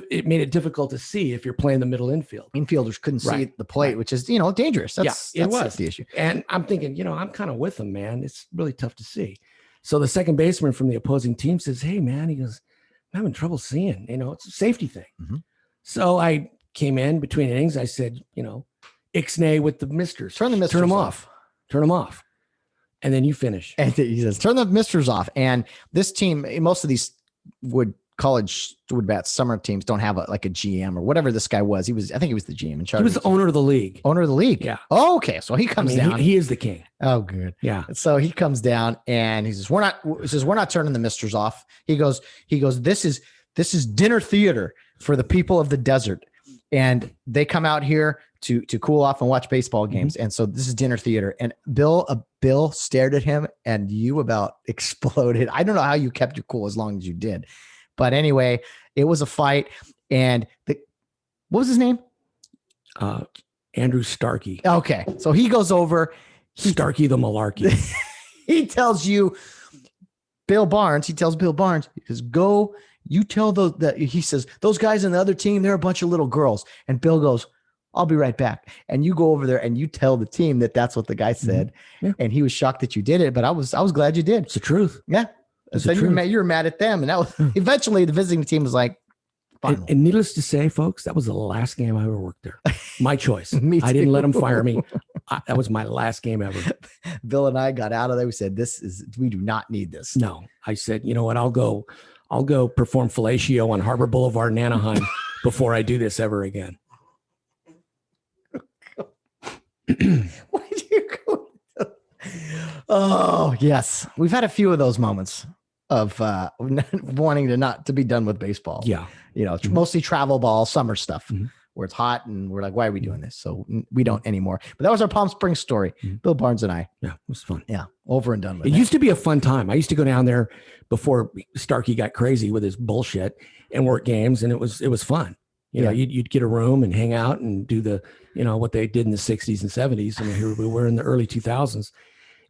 it made it difficult to see if you're playing the middle infield. Infielders couldn't see the plate, which is, dangerous. It was the issue. And I'm thinking, I'm kind of with them, man. It's really tough to see. So the second baseman from the opposing team says, "Hey, man," he goes, "I'm having trouble seeing, it's a safety thing." Mm-hmm. So I came in between innings. I said, ixnay with the misters. Turn them off. Turn them off. And then you finish. And he says, turn the misters off. And this team, most of these college wood bats summer teams don't have a GM or whatever this guy was. I think he was the GM in charge. He was the owner of the league. Owner of the league. Yeah. Oh, okay. So he comes down. He is the king. Oh, good. Yeah. So he comes down and he says, we're not turning the misters off. He goes, this is dinner theater for the people of the desert. And they come out here to cool off and watch baseball games. Mm-hmm. And so this is dinner theater. And Bill stared at him and you about exploded. I don't know how you kept your cool as long as you did. But anyway, it was a fight. And what was his name? Andrew Starkey. Okay. So he goes over. Starkey the Malarkey. He tells Bill Barnes, he says, go, you tell he says, those guys on the other team, they're a bunch of little girls. And Bill goes, I'll be right back. And you go over there and you tell the team that that's what the guy said. Mm-hmm. Yeah. And he was shocked that you did it, but I was glad you did. It's the truth. Yeah. So you were mad at them. And that was eventually the visiting team was like, and needless to say, folks, that was the last game I ever worked there. My choice. Me too. I didn't let them fire me. That was my last game ever. Bill and I got out of there. We said, we do not need this. No, I said, you know what? I'll go perform fellatio on Harbor Boulevard in Anaheim before I do this ever again. Why did you go? Oh, yes. We've had a few of those moments of wanting to be done with baseball. Yeah. It's mostly travel ball, summer stuff where it's hot and we're like, why are we doing this? So we don't anymore. But that was our Palm Springs story. Bill Barnes and I. Yeah, it was fun. Yeah. Over and done with it. Used to be a fun time. I used to go down there before Starkey got crazy with his bullshit and work games. And it was fun. You'd get a room and hang out and do the, what they did in the 60s and 70s. I mean, here we were in the early 2000s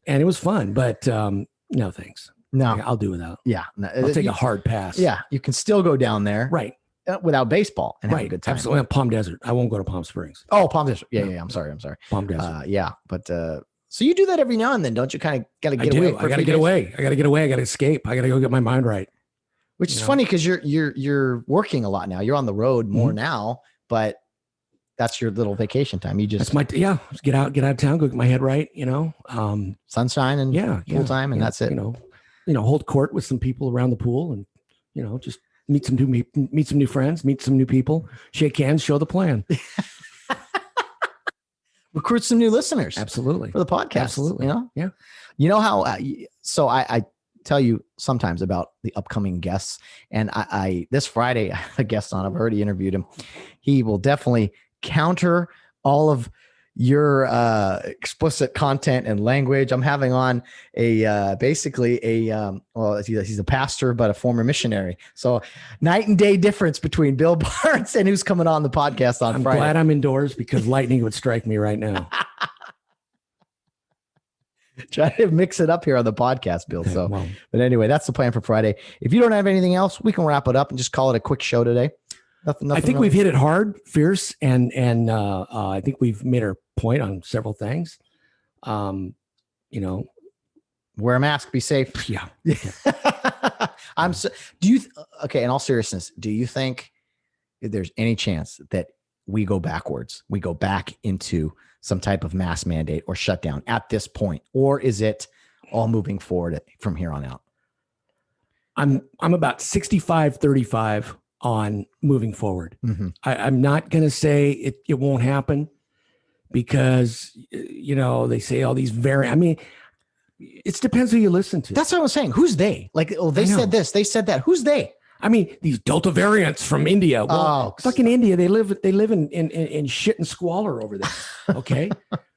and it was fun, but no, thanks. No, I'll do without. Yeah. No, I'll take a hard pass. Yeah. You can still go down there. Right. Without baseball and have a good time. Absolutely. Palm Desert. I won't go to Palm Springs. Oh, Palm Desert. Yeah. I'm sorry. Palm Desert. Yeah. But so you do that every now and then, don't you? Kind of got to get away. I got to get away. I got to escape. I got to go get my mind right. Which is funny because you're working a lot now. You're on the road more now, but that's your little vacation time. You just just get out of town, go get my head right. Sunshine and full time, and that's it. Hold court with some people around the pool, and just meet some new friends, meet some new people, shake hands, show the plan. Recruit some new listeners. Absolutely. For the podcast. Absolutely. Yeah. You know how, so I tell you sometimes about the upcoming guests, and I this Friday, I have a guest on, I've already interviewed him. He will definitely counter all of your explicit content and language. I'm having on a basically a well, he's a pastor but a former missionary. So night and day difference between Bill Barnes and who's coming on the podcast on Friday. I'm glad I'm indoors because lightning would strike me right now. Try to mix it up here on the podcast, Bill. So, but anyway, that's the plan for Friday. If you don't have anything else, we can wrap it up and just call it a quick show today. Nothing I think we've hit it hard, fierce, and I think we've made our point on several things. You know, wear a mask, be safe. Yeah. Okay. In all seriousness, do you think there's any chance that we go backwards? We go back into some type of mask mandate or shutdown at this point, or is it all moving forward from here on out? I'm about 65-35 on moving forward. Mm-hmm. I'm not going to say it won't happen because, you know, they say all these I mean, it depends who you listen to. That's what I was saying. Who's they? Like, oh, they said this, they said that. Who's they? I mean, these Delta variants from India. Well, fucking India. They live in shit and squalor over there. Okay.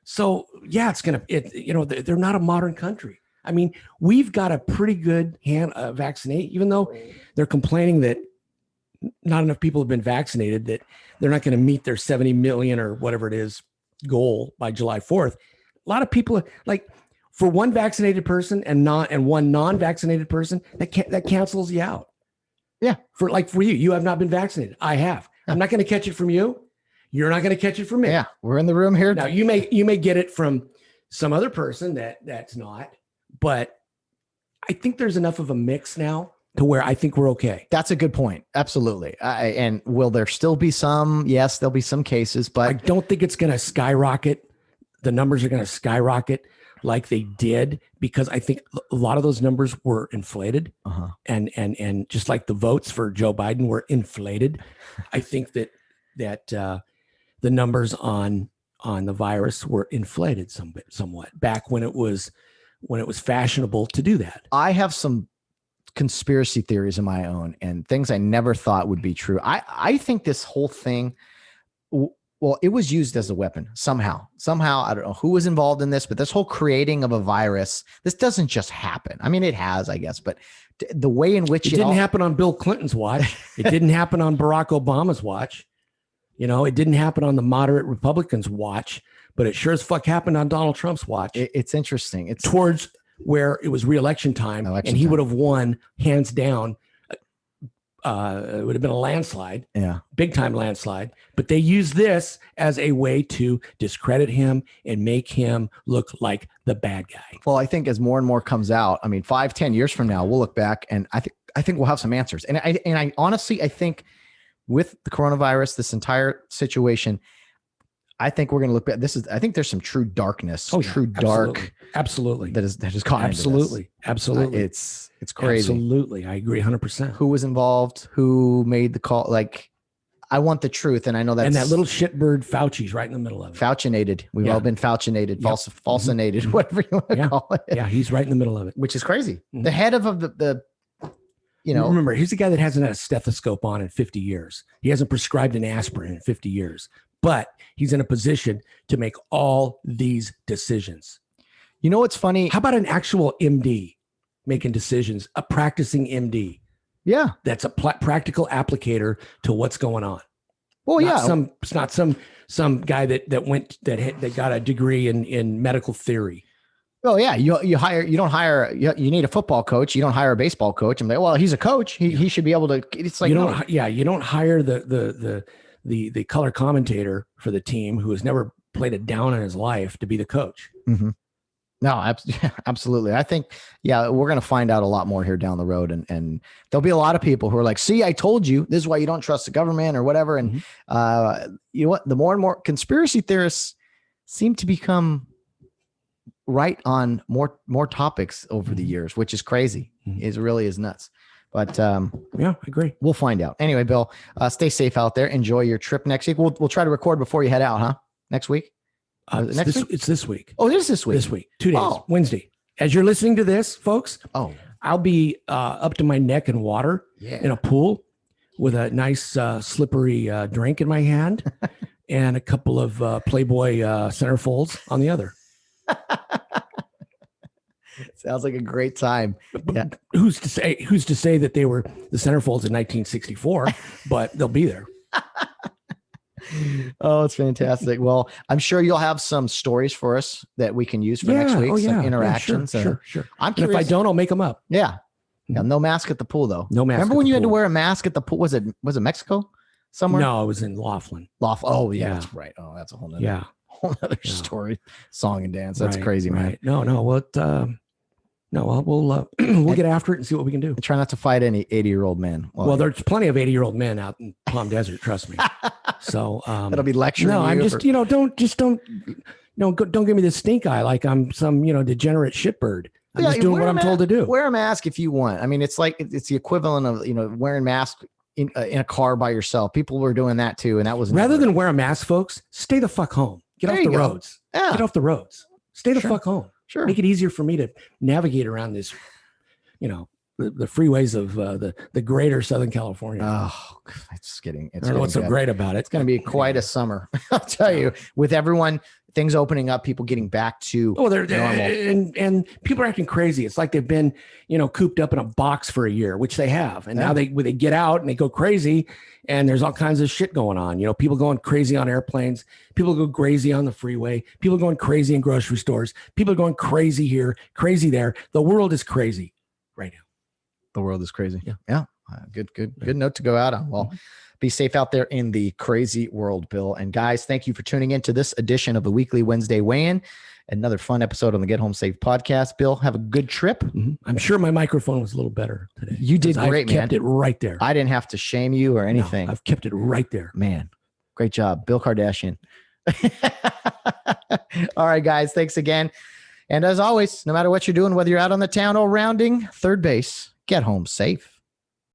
So yeah, they're not a modern country. I mean, we've got a pretty good vaccinate, even though they're complaining that not enough people have been vaccinated, that they're not going to meet their 70 million or whatever it is goal by July 4th. A lot of people like, for one vaccinated person and one non-vaccinated person, that cancels you out. Yeah. For you have not been vaccinated. I have. Yeah. I'm not going to catch it from you. You're not going to catch it from me. Yeah. We're in the room here. Now you may get it from some other person that's not, but I think there's enough of a mix now to where I think we're okay. That's a good point. Absolutely. And will there still be some? Yes, there'll be some cases, but I don't think it's going to skyrocket. The numbers are going to skyrocket like they did, because I think a lot of those numbers were inflated, and just like the votes for Joe Biden were inflated. I think that the numbers on the virus were inflated somewhat back when it was fashionable to do that. I have some conspiracy theories of my own and things I never thought would be true. I think this whole thing, well, it was used as a weapon somehow. I don't know who was involved in this, but this whole creating of a virus, this doesn't just happen. I mean, it has, I guess, but the way in which it didn't happen on Bill Clinton's watch. It didn't happen on Barack Obama's watch. You know, it didn't happen on the moderate Republicans' watch, but it sure as fuck happened on Donald Trump's watch. It's interesting. It's towards where it was re-election time, and he would have won hands down. It would have been a landslide, big time landslide. But they use this as a way to discredit him and make him look like the bad guy. Well, I think as more and more comes out, I mean, 5-10 years from now, we'll look back and I think we'll have some answers. And I honestly, I think with the coronavirus, this entire situation, I think we're going to look back. I think there's some true darkness, dark. Absolutely. That is caught. Absolutely. It's crazy. Absolutely. I agree 100%. Who was involved? Who made the call? Like, I want the truth. And I know and that little shitbird Fauci's right in the middle of it. Faucinated. We've all been Faucinated, falsinated, whatever you want to call it. Yeah. He's right in the middle of it, which is crazy. Mm-hmm. The head of the remember, he's the guy that hasn't had a stethoscope on in 50 years. He hasn't prescribed an aspirin in 50 years, but he's in a position to make all these decisions. You know what's funny? How about an actual MD making decisions, a practicing MD? Yeah. That's a practical applicator to what's going on. Well, It's not some guy that got a degree in medical theory. Oh yeah, you need a football coach. You don't hire a baseball coach. I'm like, well, he's a coach. He should be able to. It's like you don't hire the color commentator for the team who has never played a down in his life to be the coach. Mm-hmm. No, absolutely. I think, we're going to find out a lot more here down the road, and there'll be a lot of people who are like, see, I told you, this is why you don't trust the government or whatever. And you know what? The more and more conspiracy theorists seem to become right on more topics over the years, which is crazy. It really is nuts. But I agree. We'll find out. Anyway, Bill, stay safe out there. Enjoy your trip next week. We'll try to record before you head out, huh? Next week? It's this week. Oh, it is this week. This week. 2 days. Wednesday. As you're listening to this, folks, I'll be up to my neck in water in a pool with a nice slippery drink in my hand. and a couple of Playboy centerfolds on the other. Sounds like a great time. Yeah. Who's to say that they were the centerfolds in 1964, but they'll be there. Oh, it's fantastic. Well, I'm sure you'll have some stories for us that we can use for next week. Some interactions. Yeah, sure. I'm curious. And if I don't, I'll make them up. Yeah. No mask at the pool though. No mask. Remember when you had to wear a mask at the pool? Was it Mexico somewhere? No, it was in Laughlin. Oh yeah, that's right. Oh, that's a whole nother story. Song and dance. That's crazy, man. Right. No. What? We'll get after it and see what we can do. Try not to fight any 80-year-old man. Well, there's plenty of 80-year-old men out in Palm Desert. Trust me. So that'll be lecturing. No, I'm just don't give me the stink eye like I'm some degenerate shitbird. I'm just doing what I'm told to do. Wear a mask if you want. I mean, it's like it's the equivalent of wearing mask in a car by yourself. People were doing that too, and that was rather than wear a mask, folks. Stay the fuck home. Get off the roads. Yeah. Get off the roads. Stay the fuck home. Sure. Make it easier for me to navigate around this, the freeways of the greater Southern California. Oh, it's I don't know what's so great about it. It's going to be quite a summer. I'll tell you, with everyone, things opening up, people getting back to normal. And people are acting crazy. It's like they've been, cooped up in a box for a year, which they have. And now they get out and they go crazy and there's all kinds of shit going on. People going crazy on airplanes. People go crazy on the freeway. People going crazy in grocery stores. People are going crazy here, crazy there. The world is crazy right now. The world is crazy. Yeah. Good note to go out on. Well, be safe out there in the crazy world, Bill. And guys, thank you for tuning in to this edition of the Weekly Wednesday Weigh-In. Another fun episode on the Get Home Safe podcast. Bill, have a good trip. Mm-hmm. I'm sure my microphone was a little better today. You did great, man. Kept it right there. I didn't have to shame you or anything. No, I've kept it right there. Man, great job. Bill Kardashian. All right, guys. Thanks again. And as always, no matter what you're doing, whether you're out on the town or rounding third base, get home safe.